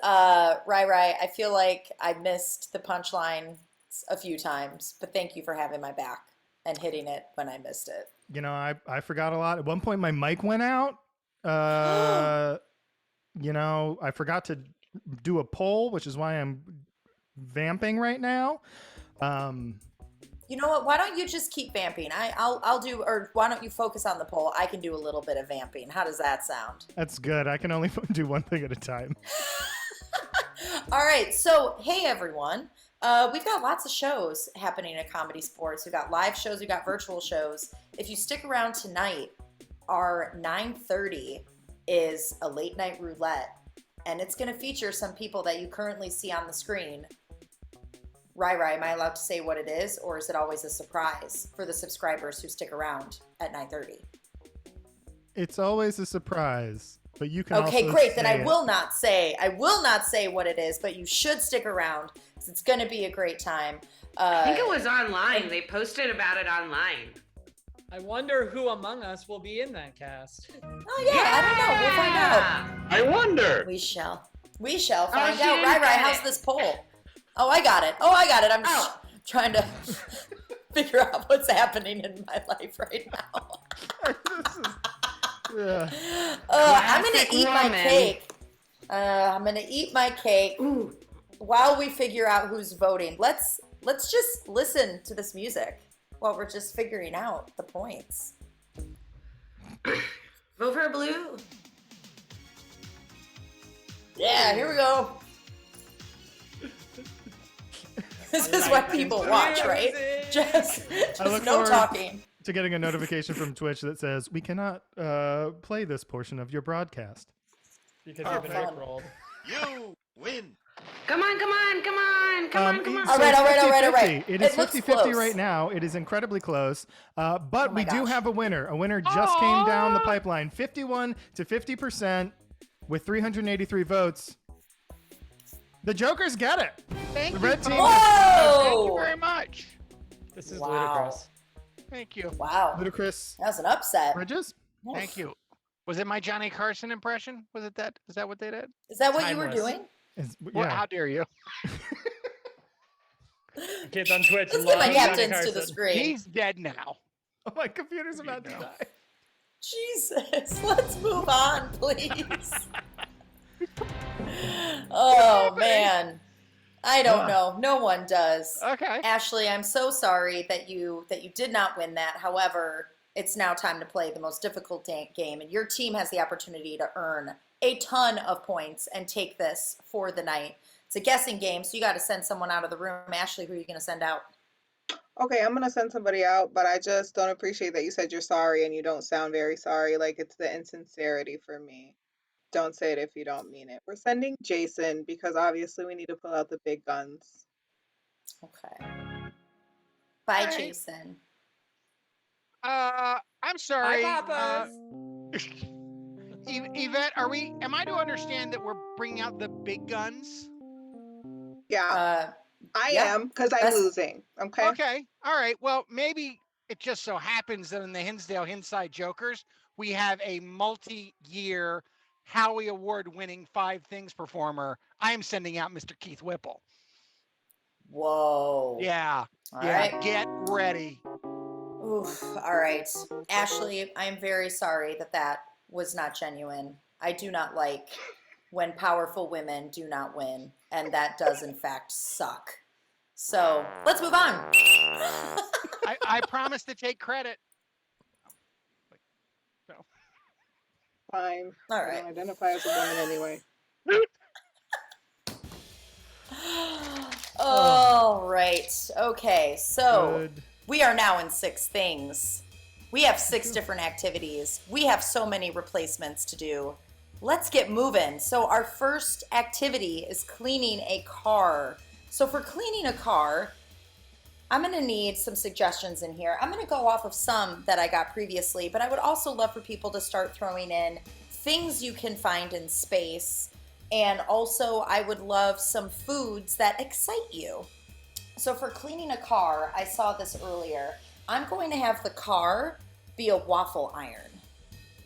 Rai, I feel like I missed the punchline a few times, but thank you for having my back and hitting it when I missed it. You know, I forgot a lot. At one point, my mic went out. You know, I forgot to do a poll, which is why I'm vamping right now. You know what? Why don't you just keep vamping? I'll do, or why don't you focus on the poll? I can do a little bit of vamping. How does that sound? That's good. I can only do one thing at a time. All right. So, hey, everyone. We've got lots of shows happening at Comedy Sports. We've got live shows. We've got virtual shows. If you stick around tonight, our 9:30 is a late night roulette. And it's going to feature some people that you currently see on the screen. Rai, am I allowed to say what it is, or is it always a surprise for the subscribers who stick around at 9:30? It's always a surprise, but you can. Okay, also great. Then say I will not say what it is, but you should stick around because it's going to be a great time. I think it was online. They posted about it online. I wonder who among us will be in that cast. Oh yeah, I don't know. We'll find out. I wonder. We shall find she out. didn't Rai, get how's it. this poll? Oh, I got it. I'm just trying to figure out what's happening in my life right now. I'm gonna eat my cake. I'm gonna eat my cake while we figure out who's voting. Let's just listen to this music while we're just figuring out the points. Vote for blue. Yeah, here we go. This is what people watch, right? Just I look no forward talking. to getting a notification from Twitch that says we cannot play this portion of your broadcast because you've been rickrolled. You win. Come on. All right. It is looks 50-50 close. right now. It is incredibly close. But Oh we do have a winner. A winner just came down the pipeline. 51 to 50% with 383 votes. The Jokers get it. Thank The you. red team. Thank you very much. This is Wow. ludicrous. Thank you. Wow. Ludicrous. That was an upset. Bridges. Thank you. Was it my Johnny Carson impression? Was it that? Is that what they did? Is that what you were Timeless. doing? Well, how dare you? Kids on Twitch Let's love get my Johnny captains to Carson. the screen. He's dead now. Oh, my computer's about to die. Jesus, let's move on, please. Oh man, I don't know. No one does. Okay. Ashley, I'm so sorry that you did not win that. However, it's now time to play the most difficult game, and your team has the opportunity to earn a ton of points and take this for the night. It's a guessing game, so you got to send someone out of the room. Ashley, who are you going to send out? Okay, I'm gonna send somebody out, but I just don't appreciate that you said you're sorry and you don't sound very sorry. Like, it's the insincerity for me. Don't say it if you don't mean it. We're sending Jason because obviously we need to pull out the big guns. Okay. Bye, Hi. Jason. I'm sorry. Hi, Papas. Yvette, am I to understand that we're bringing out the big guns? Yeah, I yeah, am because I'm losing. Okay. Okay. All right. Well, maybe it just so happens that in the Hinsdale Hinside Jokers, we have a multi-year Howie Award-winning 5 Things performer. I am sending out Mr. Keith Whipple. Whoa. Yeah. All yeah. right. Get ready. Oof. All right. Ashley, I am very sorry that was not genuine. I do not like when powerful women do not win, and that does in fact suck. So let's move on. I promise to take credit. No. Fine. All I right. don't identify as a woman anyway. All right. Okay. So Good. we are now in 6 things. We have 6 different activities. We have so many replacements to do. Let's get moving. So our first activity is cleaning a car. So for cleaning a car, I'm going to need some suggestions in here. I'm going to go off of some that I got previously, but I would also love for people to start throwing in things you can find in space. And also, I would love some foods that excite you. So for cleaning a car, I saw this earlier. I'm going to have the car be a waffle iron.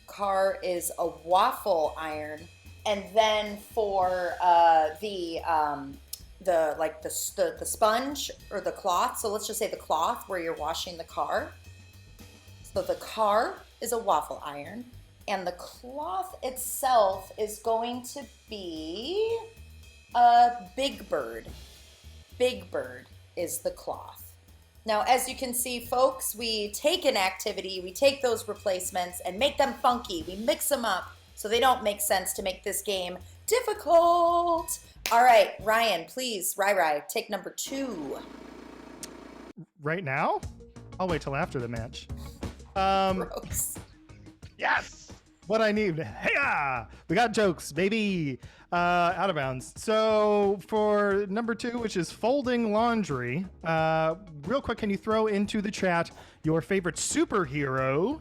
Car is a waffle iron. And then for the sponge or the cloth, so let's just say the cloth where you're washing the car. So the car is a waffle iron, and the cloth itself is going to be a Big Bird. Big Bird is the cloth. Now, as you can see, folks, we take an activity, we take those replacements and make them funky. We mix them up so they don't make sense to make this game difficult. All right, Ryan, please, Rai, take number 2. Right now? I'll wait till after the match. Gross. Yes. What I need. Hey, we got jokes, baby. Out of bounds. So for number 2, which is folding laundry, real quick, can you throw into the chat your favorite superhero,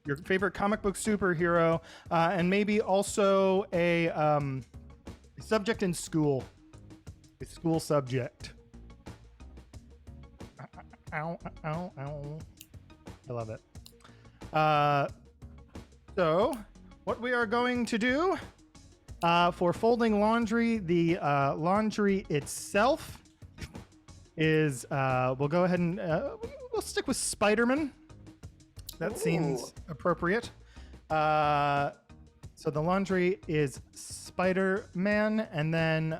your favorite comic book superhero, and maybe also a subject in school, a school subject. Ow, ow, ow. I love it. So what we are going to do for folding laundry, the laundry itself is, we'll go ahead and we'll stick with Spider-Man. That seems appropriate. So the laundry is Spider-Man, and then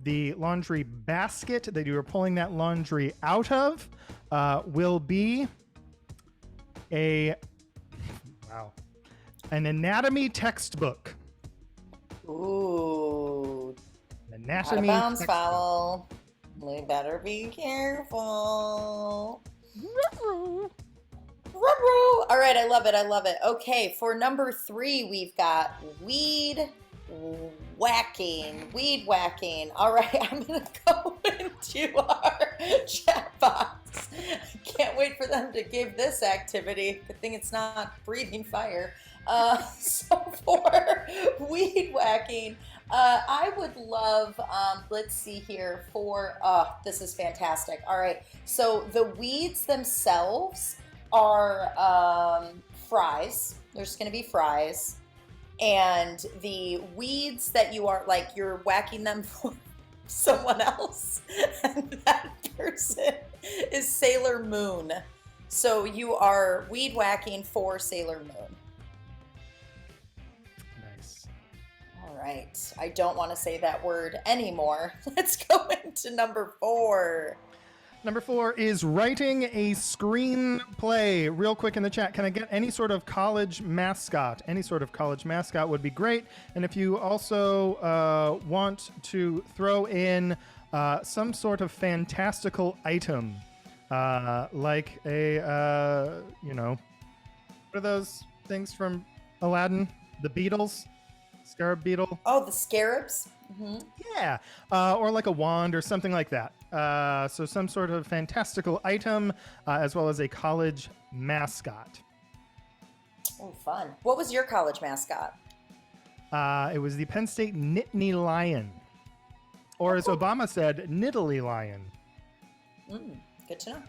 the laundry basket that you are pulling that laundry out of will be an anatomy textbook. Ooh. Anatomy Out of bounds textbook. foul. We better be careful. All right, I love it. Okay, for number 3, we've got weed whacking. All right, I'm gonna go into our chat box. I can't wait for them to give this activity. Good thing it's not breathing fire. So for weed whacking, I would love, let's see here, this is fantastic. All right, so the weeds themselves are fries. There's going to be fries. And the weeds that you're whacking them for someone else, and that person is Sailor Moon. So you are weed whacking for Sailor Moon. Nice. All right. I don't want to say that word anymore. Let's go into number 4. Number 4 is writing a screenplay. Real quick in the chat, can I get any sort of college mascot? Any sort of college mascot would be great. And if you also want to throw in some sort of fantastical item, like a, what are those things from Aladdin? The beetles? Scarab beetle? Oh, the scarabs? Mm-hmm. Yeah, or like a wand or something like that. So some sort of fantastical item, as well as a college mascot. Oh, fun. What was your college mascot? It was the Penn State Nittany Lion. Or as Obama said, Nittany Lion. Good to know.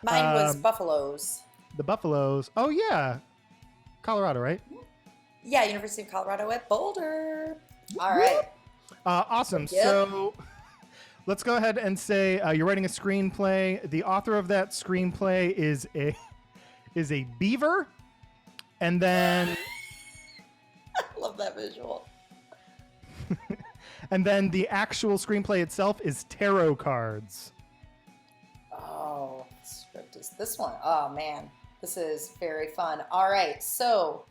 Mine was Buffaloes. The Buffaloes. Oh, yeah. Colorado, right? Yeah, University of Colorado at Boulder. All right. Awesome. Yep. So let's go ahead and say you're writing a screenplay. The author of that screenplay is a beaver, and then I love that visual. and then the actual screenplay itself is tarot cards. Oh, the script is this one. Oh man, this is very fun. All right, so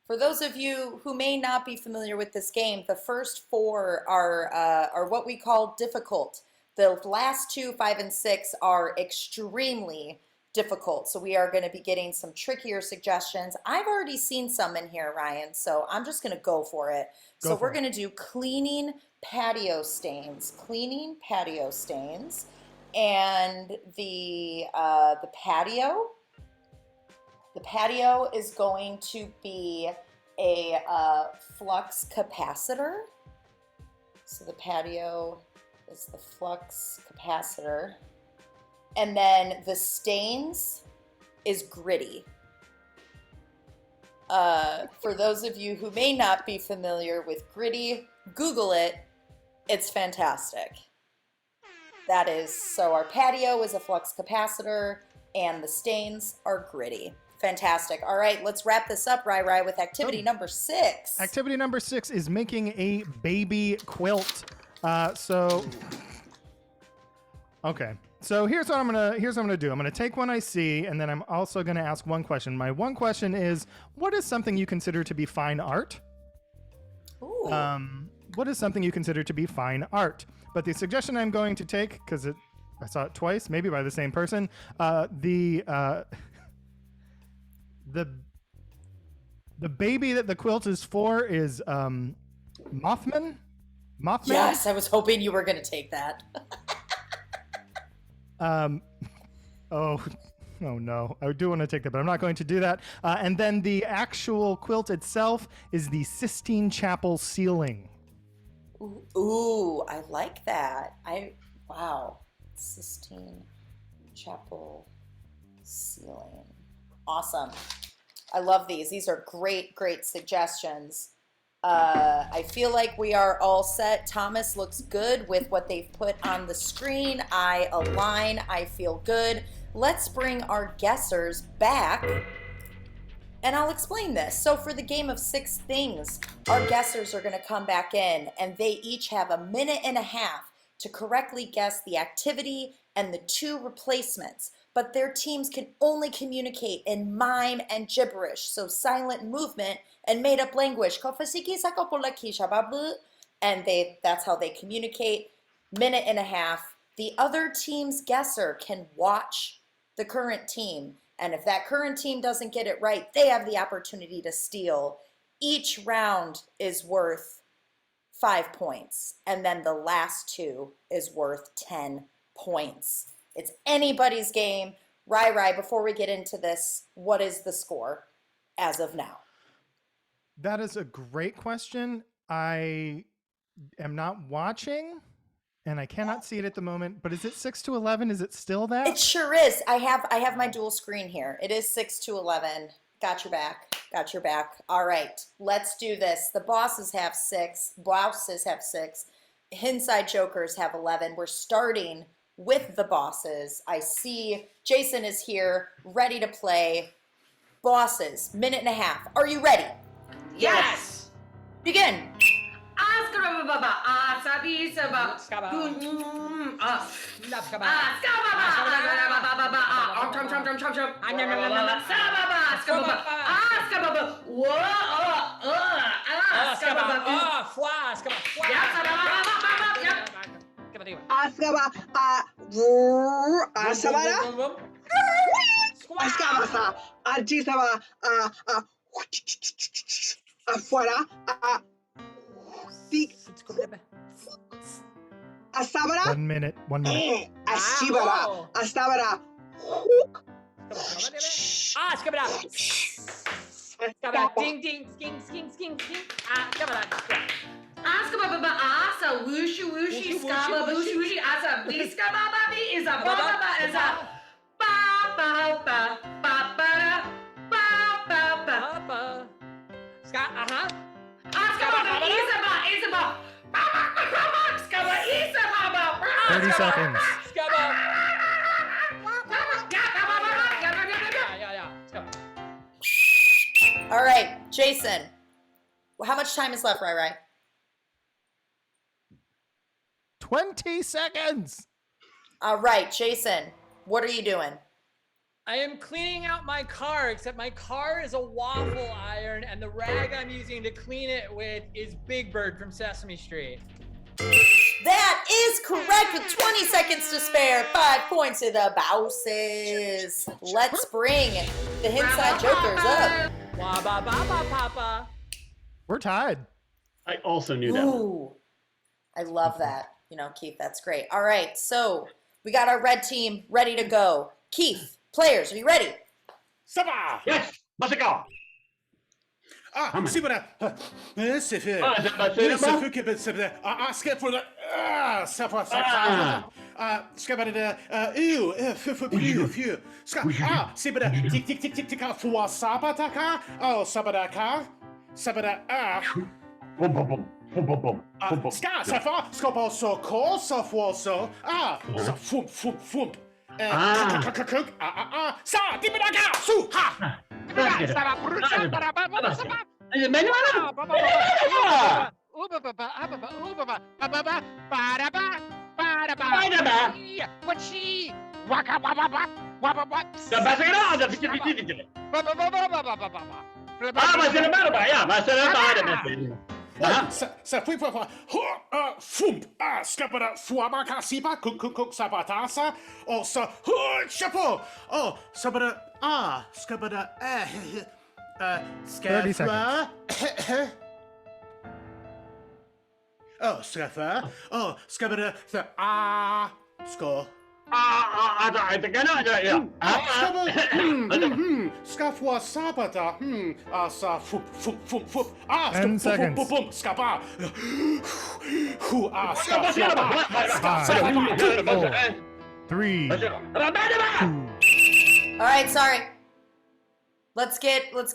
for those of you who may not be familiar with this game, the first 4 are what we call difficult. The last 2, 5, and 6 are extremely difficult. So we are going to be getting some trickier suggestions. I've already seen some in here, Ryan, so I'm just going to go for it. So we're going to do cleaning patio stains. Cleaning patio stains. And the patio is going to be a flux capacitor. So the patio is the flux capacitor. And then the stains is gritty. For those of you who may not be familiar with gritty, Google it. It's fantastic. That is, so our patio is a flux capacitor and the stains are gritty. Fantastic. All right, let's wrap this up, Rai, with activity number 6. Activity number 6 is making a baby quilt. Okay. So here's what I'm gonna do. I'm gonna take one I see, and then I'm also gonna ask one question. My one question is, what is something you consider to be fine art? Ooh. What is something you consider to be fine art? But the suggestion I'm going to take, because I saw it twice, maybe by the same person, the baby that the quilt is for is Mothman. Mothman. Yes, I was hoping you were going to take that. Oh no, I do want to take that, but I'm not going to do that. And then the actual quilt itself is the Sistine Chapel ceiling. Ooh, I like that. Wow. Sistine Chapel ceiling. Awesome. I love these. These are great suggestions. I feel like we are all set. Thomas looks good with what they've put on the screen. I align. I feel good. Let's bring our guessers back, and I'll explain this. So for the game of 6 things, our guessers are going to come back in, and they each have 1.5 minutes to correctly guess the activity and the 2 replacements. But their teams can only communicate in mime and gibberish, so silent movement and made-up language. And that's how they communicate. 1.5 minutes. The other team's guesser can watch the current team, and if that current team doesn't get it right, they have the opportunity to steal. Each round is worth 5 points, and then the last 2 is worth 10 points. It's anybody's game. Rai, before we get into this, what is the score as of now? That is a great question. I am not watching, and I cannot see it at the moment, but is it 6-11? Is it still that? It sure is. I have my dual screen here. It is 6-11. Got your back. All right, let's do this. The bosses have 6. Blouses have 6. Inside jokers have 11. We're starting with the bosses. I see Jason is here, ready to play. Bosses, 1.5 minutes. Are you ready? Yes. Begin. Asabara. 1 minute. 1 minute. Ashibara. Asabara. Ding, ding, sking, sking, sking, sking. Asa whooshy whooshy skaba whooshy whooshy asa bliska baba is a baba is a ba ba ba ba ba ba ba ba ska Aska baba is a ba skaba is a baba 30 seconds. All right, Jason. How much time is left, Rai? 20 seconds. All right, Jason. What are you doing? I am cleaning out my car, except my car is a waffle iron, and the rag I'm using to clean it with is Big Bird from Sesame Street. That is correct with 20 seconds to spare. 5 points to the Bouses. Let's bring the Hinside Jokers up. Papa. We're tied. I also knew that. Ooh, I love that. You know, Keith, that's great. All right, so we got our red team ready to go. Keith, players, are you ready? Saba! Yes, let's go. See what skip for the score. I think I know. Scafwa sabata. 10 seconds. Scapa. 3. All right, sorry. Let's get 3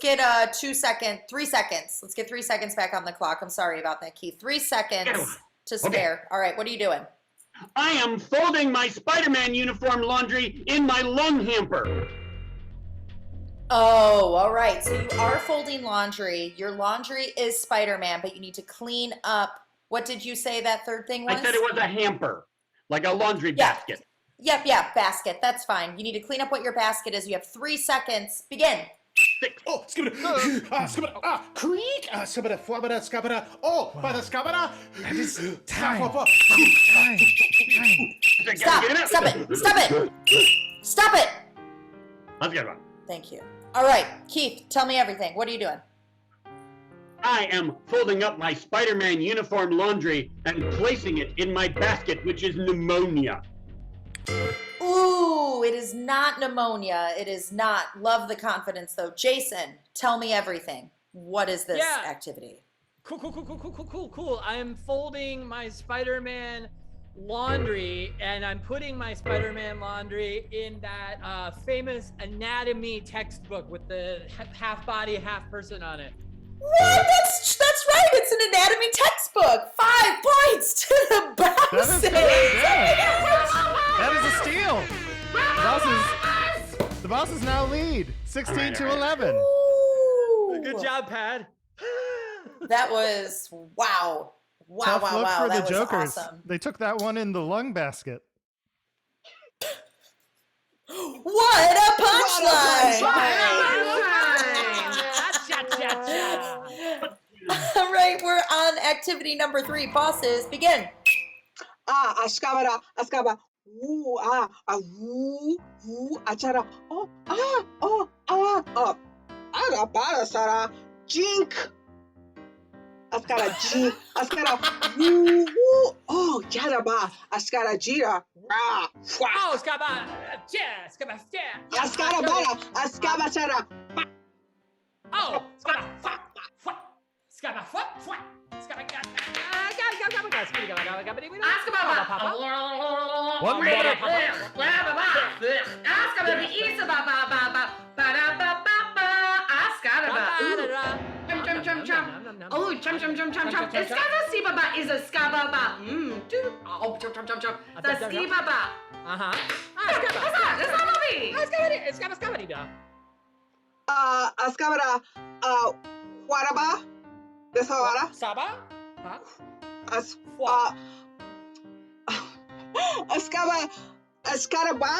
seconds. Let's get 3 seconds back on the clock. I'm sorry about that, Keith. 3 seconds to spare. Okay. All right, what are you doing? I am folding my Spider-Man uniform laundry in my lung hamper. Oh, all right. So you are folding laundry. Your laundry is Spider-Man, but you need to clean up. What did you say that third thing was? I said it was a hamper, like a laundry basket. Yep, basket. That's fine. You need to clean up what your basket is. You have 3 seconds. Begin. Oh, creak, scabada, oh, by the scabada. Stop it. Let's get one. Thank you. All right, Keith, tell me everything. What are you doing? I am folding up my Spider-Man uniform laundry and placing it in my basket, which is pneumonia. Ooh, it is not pneumonia. It is not. Love the confidence, though. Jason, tell me everything. What is this activity? Cool. I'm folding my Spider-Man laundry, and I'm putting my Spider-Man laundry in that famous anatomy textbook with the half body, half person on it. What? That's right. It's an anatomy textbook. 5 points to the Bouses. That is a steal. The Bouses now lead 16 to 11. Ooh. Good job, Pad. That was wow. Tough look for that the was Jokers. awesome. They took that one in the lung basket. What a punchline! All right, we're on activity number 3. Bosses, begin. Ashkabara. Woo, woo, achara. Arabara sara. Jink. Askara G. Askara woo. Oh, jaraba. Askara jira. Ra. Oh, skaba. Askara bara. Askaba sara. Oh, skaba. Skaba. Oh, chum chum chum chum chum. Iskaba sibaba is a skababa. Dude. Oh, chum chum chum chum. The skibaba. Escabadita. Ascabara, Waraba, Desawara, Saba? Ascaraba,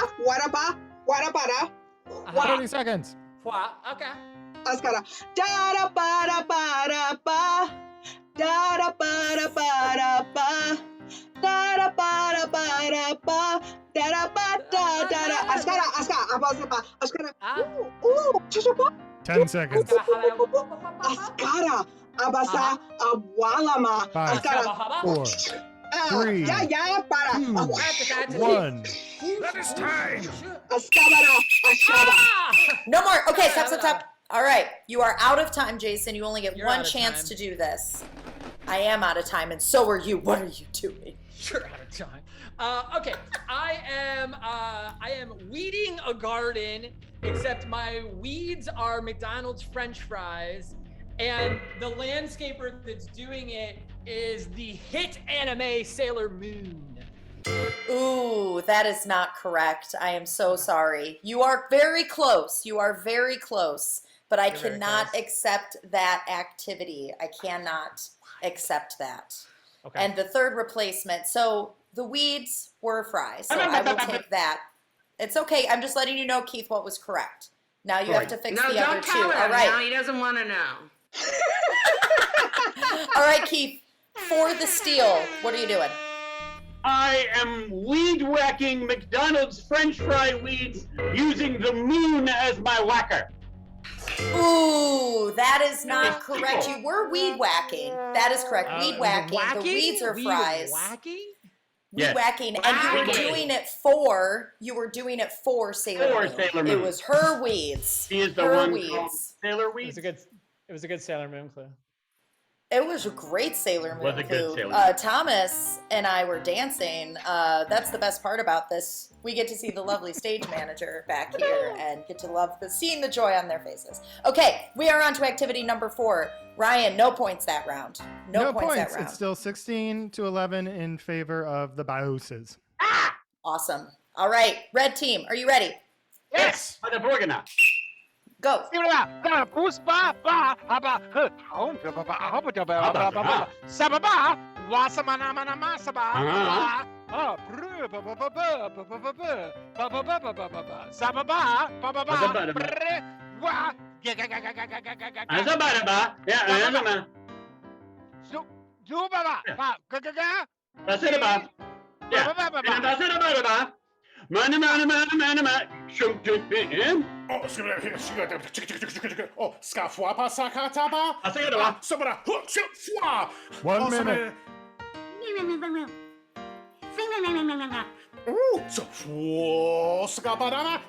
Warabara, 30 seconds. Okay. Ascara, Dada Bada Bada Ba, Dada Bada Bada Ba, Dada Bada Bada Ba, Dada Bada Dada, Ascara, Chichapa. 10 seconds. Ascara, Abasa, Awalama, 5, Ascara, 4, 3, para, 1. That is time. Ascabara, Ashaba. No more. Okay, stop. All right, you are out of time, Jason. You only get You're one out of chance time. to do this. I am out of time, and so are you. What are you doing? You're out of time. Okay, I am weeding a garden, except my weeds are McDonald's French fries, and the landscaper that's doing it is the hit anime Sailor Moon. Ooh, that is not correct. I am so sorry. You are very close. But I cannot accept that activity. I cannot accept that. Okay. And the third replacement. So the weeds were fries. So I will take that. It's okay. I'm just letting you know, Keith, what was correct. Now you have to fix the other two. Tell him. All right. Now he doesn't want to know. All right, Keith. For the steal, what are you doing? I am weed whacking McDonald's French fry weeds using the moon as my whacker. Ooh, that is not correct. You were weed whacking. That is correct. Weed whacking. The weeds are fries. Weed whacking, and you were doing it for Sailor Moon. It was her weeds. She is the her one weeds. called Sailor Weeds. It was a good Sailor Moon clue. It was a great Sailor Moon Was a good clue. Sailor Moon. Thomas and I were dancing. That's the best part about this. We get to see the lovely stage manager back here and get to seeing the joy on their faces. Okay, we are on to activity number 4. Ryan, no points that round. No points that round. It's still 16-11 in favor of the Bioses. Awesome. All right, red team, are you ready? Yes! Go. Oh, skafwapa sakataba. 1 minute. Ooh, so skabadama.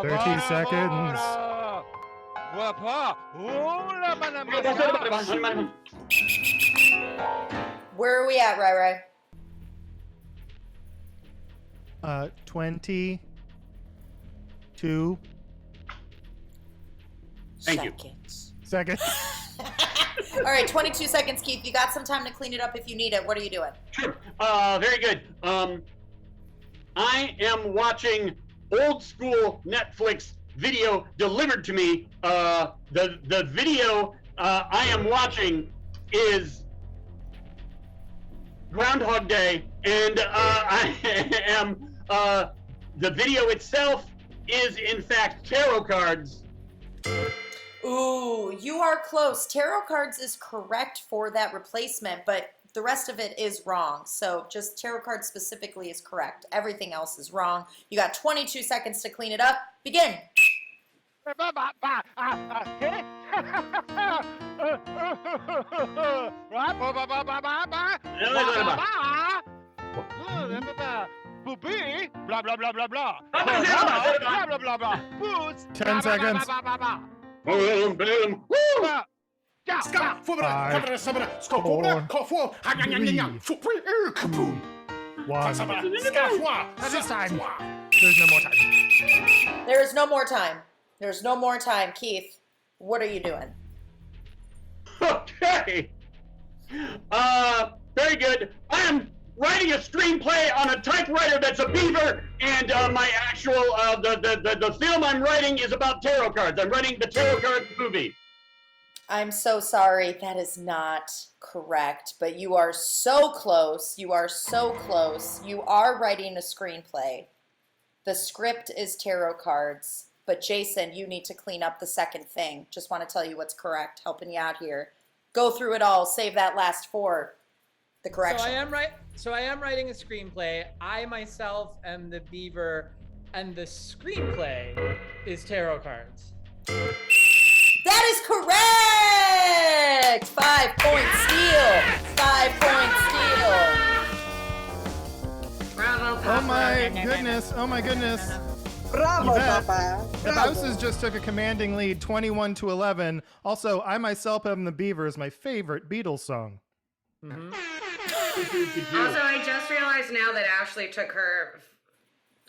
Thirty seconds. Where are we at, Rai? 22 seconds. All right, 22 seconds, Keith. You got some time to clean it up if you need it. What are you doing? Sure. Very good. I am watching old school Netflix video delivered to me. The video I am watching is Groundhog Day, and I am the video itself is in fact tarot cards. Ooh, you are close. Tarot cards is correct for that replacement, but the rest of it is wrong. So just tarot cards specifically is correct. Everything else is wrong. You got 22 seconds to clean it up. Begin. Boopy, blah blah blah blah blah. Blah, Blah blah blah blah. Boots. 10 seconds. Scott, 4 5, minutes, 7 minutes, Scott, 4 minutes, 4, 1. This time. There's no more time. There is no more time. There's no more time. Keith, what are you doing? Okay. Very good. I am writing a screenplay on a typewriter that's a beaver, and my actual the film I'm writing is about tarot cards. I'm writing the tarot card movie. I'm so sorry. That is not correct, but you are so close. You are so close. You are writing a screenplay. The script is tarot cards, but Jason, you need to clean up the second thing. Just want to tell you what's correct, helping you out here. Go through it all. Save that last 4. The correction. So I am writing a screenplay. I myself am the beaver, and the screenplay is tarot cards. That is correct! 5 point steal. 5 point steal. Bravo, Papa. Oh my goodness. Oh my goodness. Bravo, Yvette, Papa. The Bravo. Bouses just took a commanding lead, 21-11. Also, I myself am the Beaver is my favorite Beatles song. Mm-hmm. Also, I just realized now that Ashley took her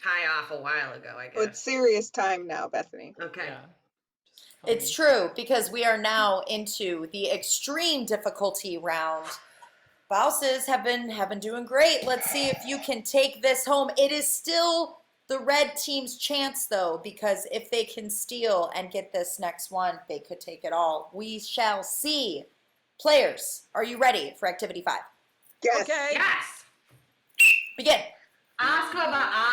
tie off a while ago, I guess. It's serious time now, Bethany. Okay. Yeah. It's true, because we are now into the extreme difficulty round. Bouses have been doing great. Let's see if you can take this home. It is still the red team's chance, though, because if they can steal and get this next one, they could take it all. We shall see. Players, are you ready for activity 5? Yes. Okay. Yes. Begin. Asababa.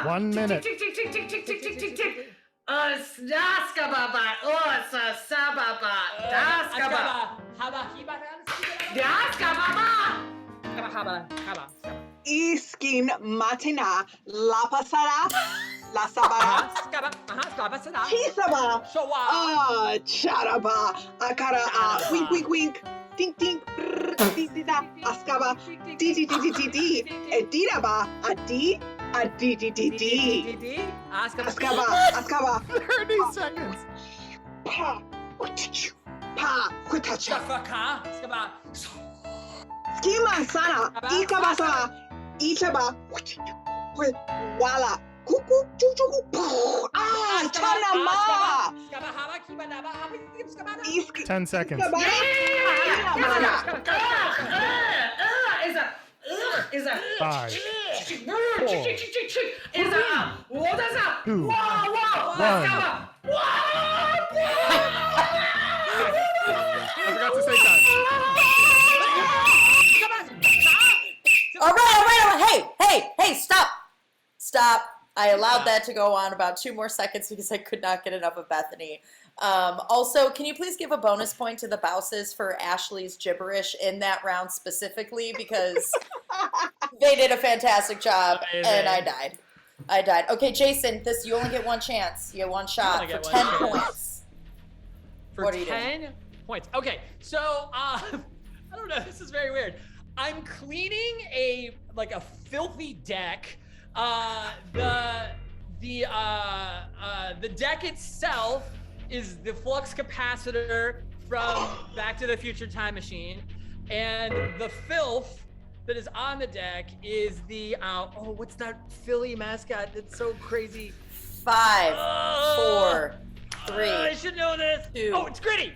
1 minute. Tick, tick, tick, tick, tick, tick, tick, tick, tick. Daskababa. Sababa. Daskaba. Daskababa. Iskin matina la pasara la sabara chisaba charaba akara wink wink wink tink tink tita askaba di di di di di di ediraba adi adi di di di askaba 30 seconds. pa kutacha skima sana ikabasa Ichaba, wala, cuckoo, choo, chanama. 10 seconds. Is a 5, 4, 2, 1. I forgot to say time. All right. Hey, stop. I allowed that to go on about 2 more seconds because I could not get enough of Bethany. Also, can you please give a bonus point to the Bouses for Ashley's gibberish in that round specifically, because they did a fantastic job. Amazing. And I died. Okay, Jason, you only get 1 chance. You get 1 shot for 10 points. For what are you 10 doing? points. Okay, so I don't know. This is very weird. I'm cleaning a filthy deck. The deck itself is the flux capacitor from Back to the Future Time Machine, and the filth that is on the deck is the what's that Philly mascot that's so crazy? 5, 4, 3. I should know this. 2, Oh, it's Gritty.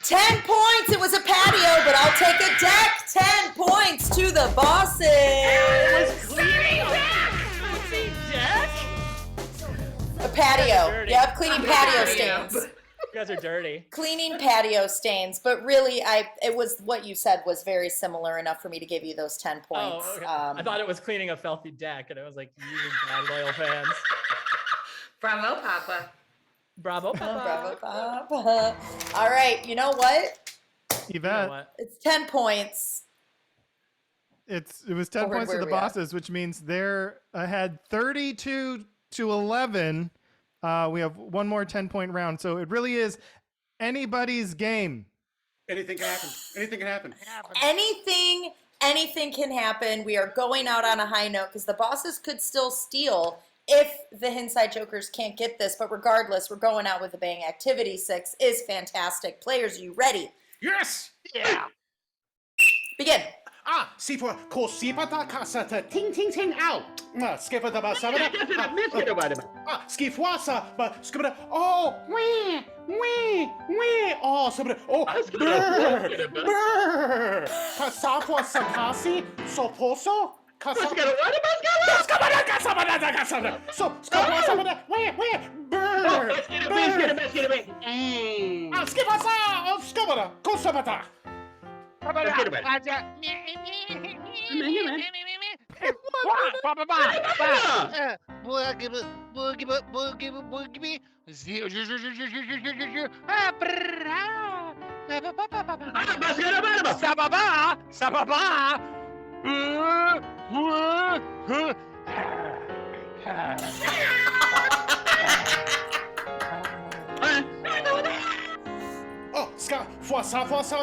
10 points. It was a patio, but I'll take a deck. 10 points to the Bosses. It was cleaning deck. A patio. Yep, cleaning patio stains. You guys are dirty. Cleaning patio stains, but really, it was what you said was very similar enough for me to give you those 10 points. Oh, okay. I thought it was cleaning a filthy deck, and it was like you bad loyal fans. Bravo, Papa. Bravo, Papa. Bravo, Papa. All right, you know what? Yvette, It's 10 points. it was 10 Over points to where the we are. bosses, which means they're ahead 32 to 11. We have one more 10-point round, so it really is anybody's game. Anything can happen. Anything can happen. Anything can happen. We are going out on a high note because the bosses could still steal if the Inside Jokers can't get this. But regardless, we're going out with a bang. Activity 6 is fantastic. Players, are you ready? Yes! Yeah. Begin. Si for cosipata casata ting ting ting out. Skipper the basabada. Skifuasa, but skipper. Oh, wee. Oh, somebody. Oh, brr. Casapua sakasi, soposo. So, wee, brr. Skipasa of Skabada, Kosabata. Oh, ska, foi, sa, oh, sa,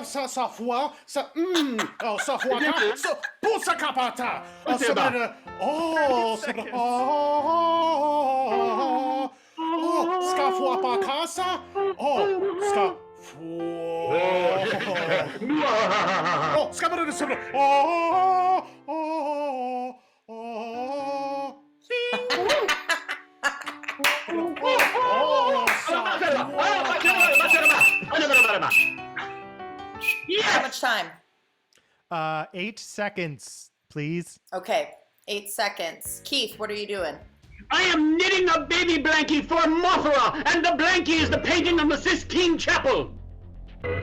foi, so, pusa capata. Oh, sabada, ska, foi, pa, casa. Oh, ska, oh, ska, bada, sabada. How much time? 8 seconds, please. Okay, 8 seconds. Keith, what are you doing? I am knitting a baby blankie for Mothra, and the blankie is the painting of the Sistine Chapel.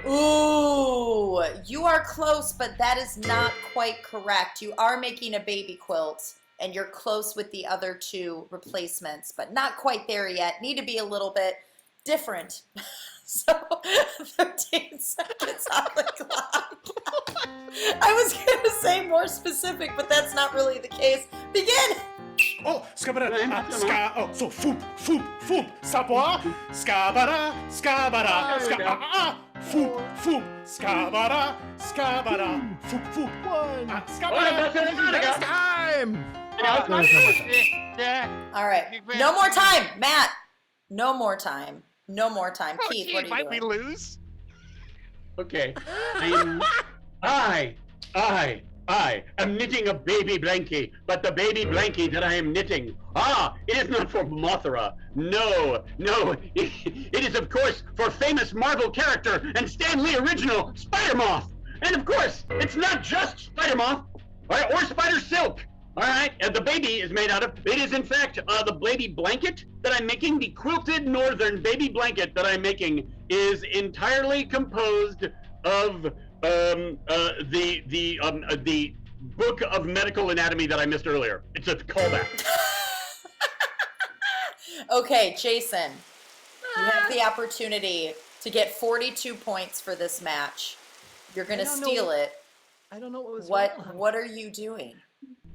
Ooh, you are close, but that is not quite correct. You are making a baby quilt, and you're close with the other two replacements, but not quite there yet. Need to be a little bit different. So, 13 seconds on the clock. I was going to say more specific, but that's not really the case. Begin! Oh, skabada, ska, oh, so foop, sapoa, skabada, foop, skabada, foop, skabada, Next time! All right, no more time, Matt. No more time. Keith, what are you doing? We lose? Okay. I am knitting a baby blankie, but the baby blankie that I am knitting, it is not for Mothra. No, it is of course for famous Marvel character and Stan Lee original Spider-Moth. And of course, it's not just Spider-Moth, or Spider Silk. All right, the baby is made out of, it is in fact the baby blanket that I'm making, the quilted northern baby blanket that I'm making is entirely composed of the book of medical anatomy that I missed earlier. It's a callback. Okay, Jason, you have the opportunity to get 42 points for this match. You're going to steal it. I don't know what was wrong. What are you doing?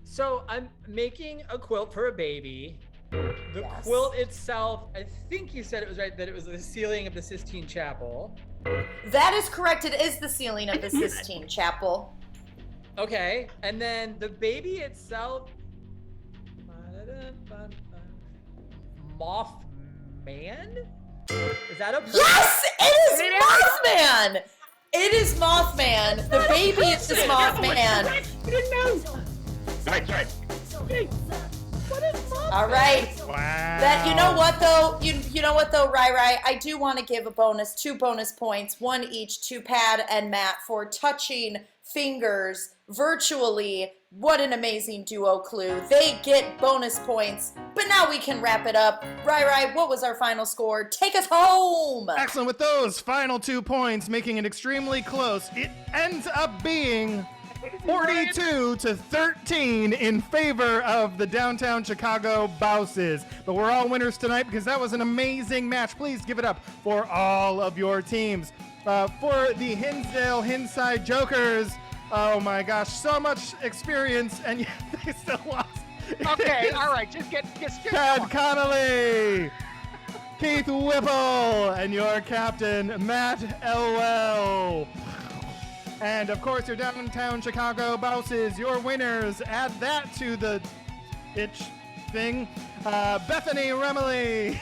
So I'm making a quilt for a baby. The quilt itself, I think you said it was right, that it was the ceiling of the Sistine Chapel. That is correct. It is the ceiling of the Sistine Chapel. Okay, and then the baby itself, Mothman? Is that a person? Yes, it is Mothman! It is Mothman. The baby is just Mothman. I didn't know. Right. All right. Wow. That you know what though? You know what though, Rai? I do want to give a bonus, 2 bonus points, 1 each to Pat and Matt for touching fingers virtually What an amazing duo clue. They get bonus points, but now we can wrap it up. Rai, what was our final score? Take us home! Excellent. With those final 2 points, making it extremely close, it ends up being 42-13 in favor of the downtown Chicago Bouses. But we're all winners tonight because that was an amazing match. Please give it up for all of your teams. For the Hinsdale Hinside Jokers, oh my gosh, so much experience, and yet they still lost. Okay, all right, just get Tad Connolly, Keith Whipple, and your captain, Matt Elwell. And of course, your downtown Chicago Bouses, your winners. Add that to the itch thing. Bethany Remley,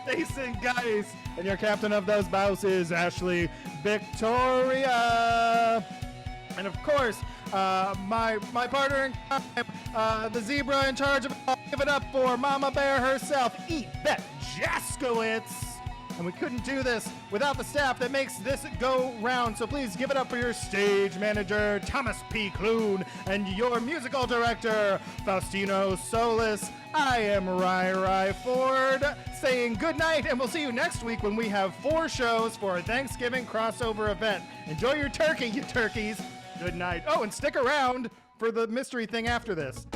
Jason Geis, and your captain of those Bouses, Ashley Victoria. And of course, my partner in crime, the zebra in charge of it all. Give it up for Mama Bear herself, Yvette Jaskowitz. And we couldn't do this without the staff that makes this go round. So please give it up for your stage manager, Thomas P. Clune, and your musical director, Faustino Solis. I am Rai Ford saying good night, and we'll see you next week when we have 4 shows for a Thanksgiving crossover event. Enjoy your turkey, you turkeys. Good night. Oh, and stick around for the mystery thing after this.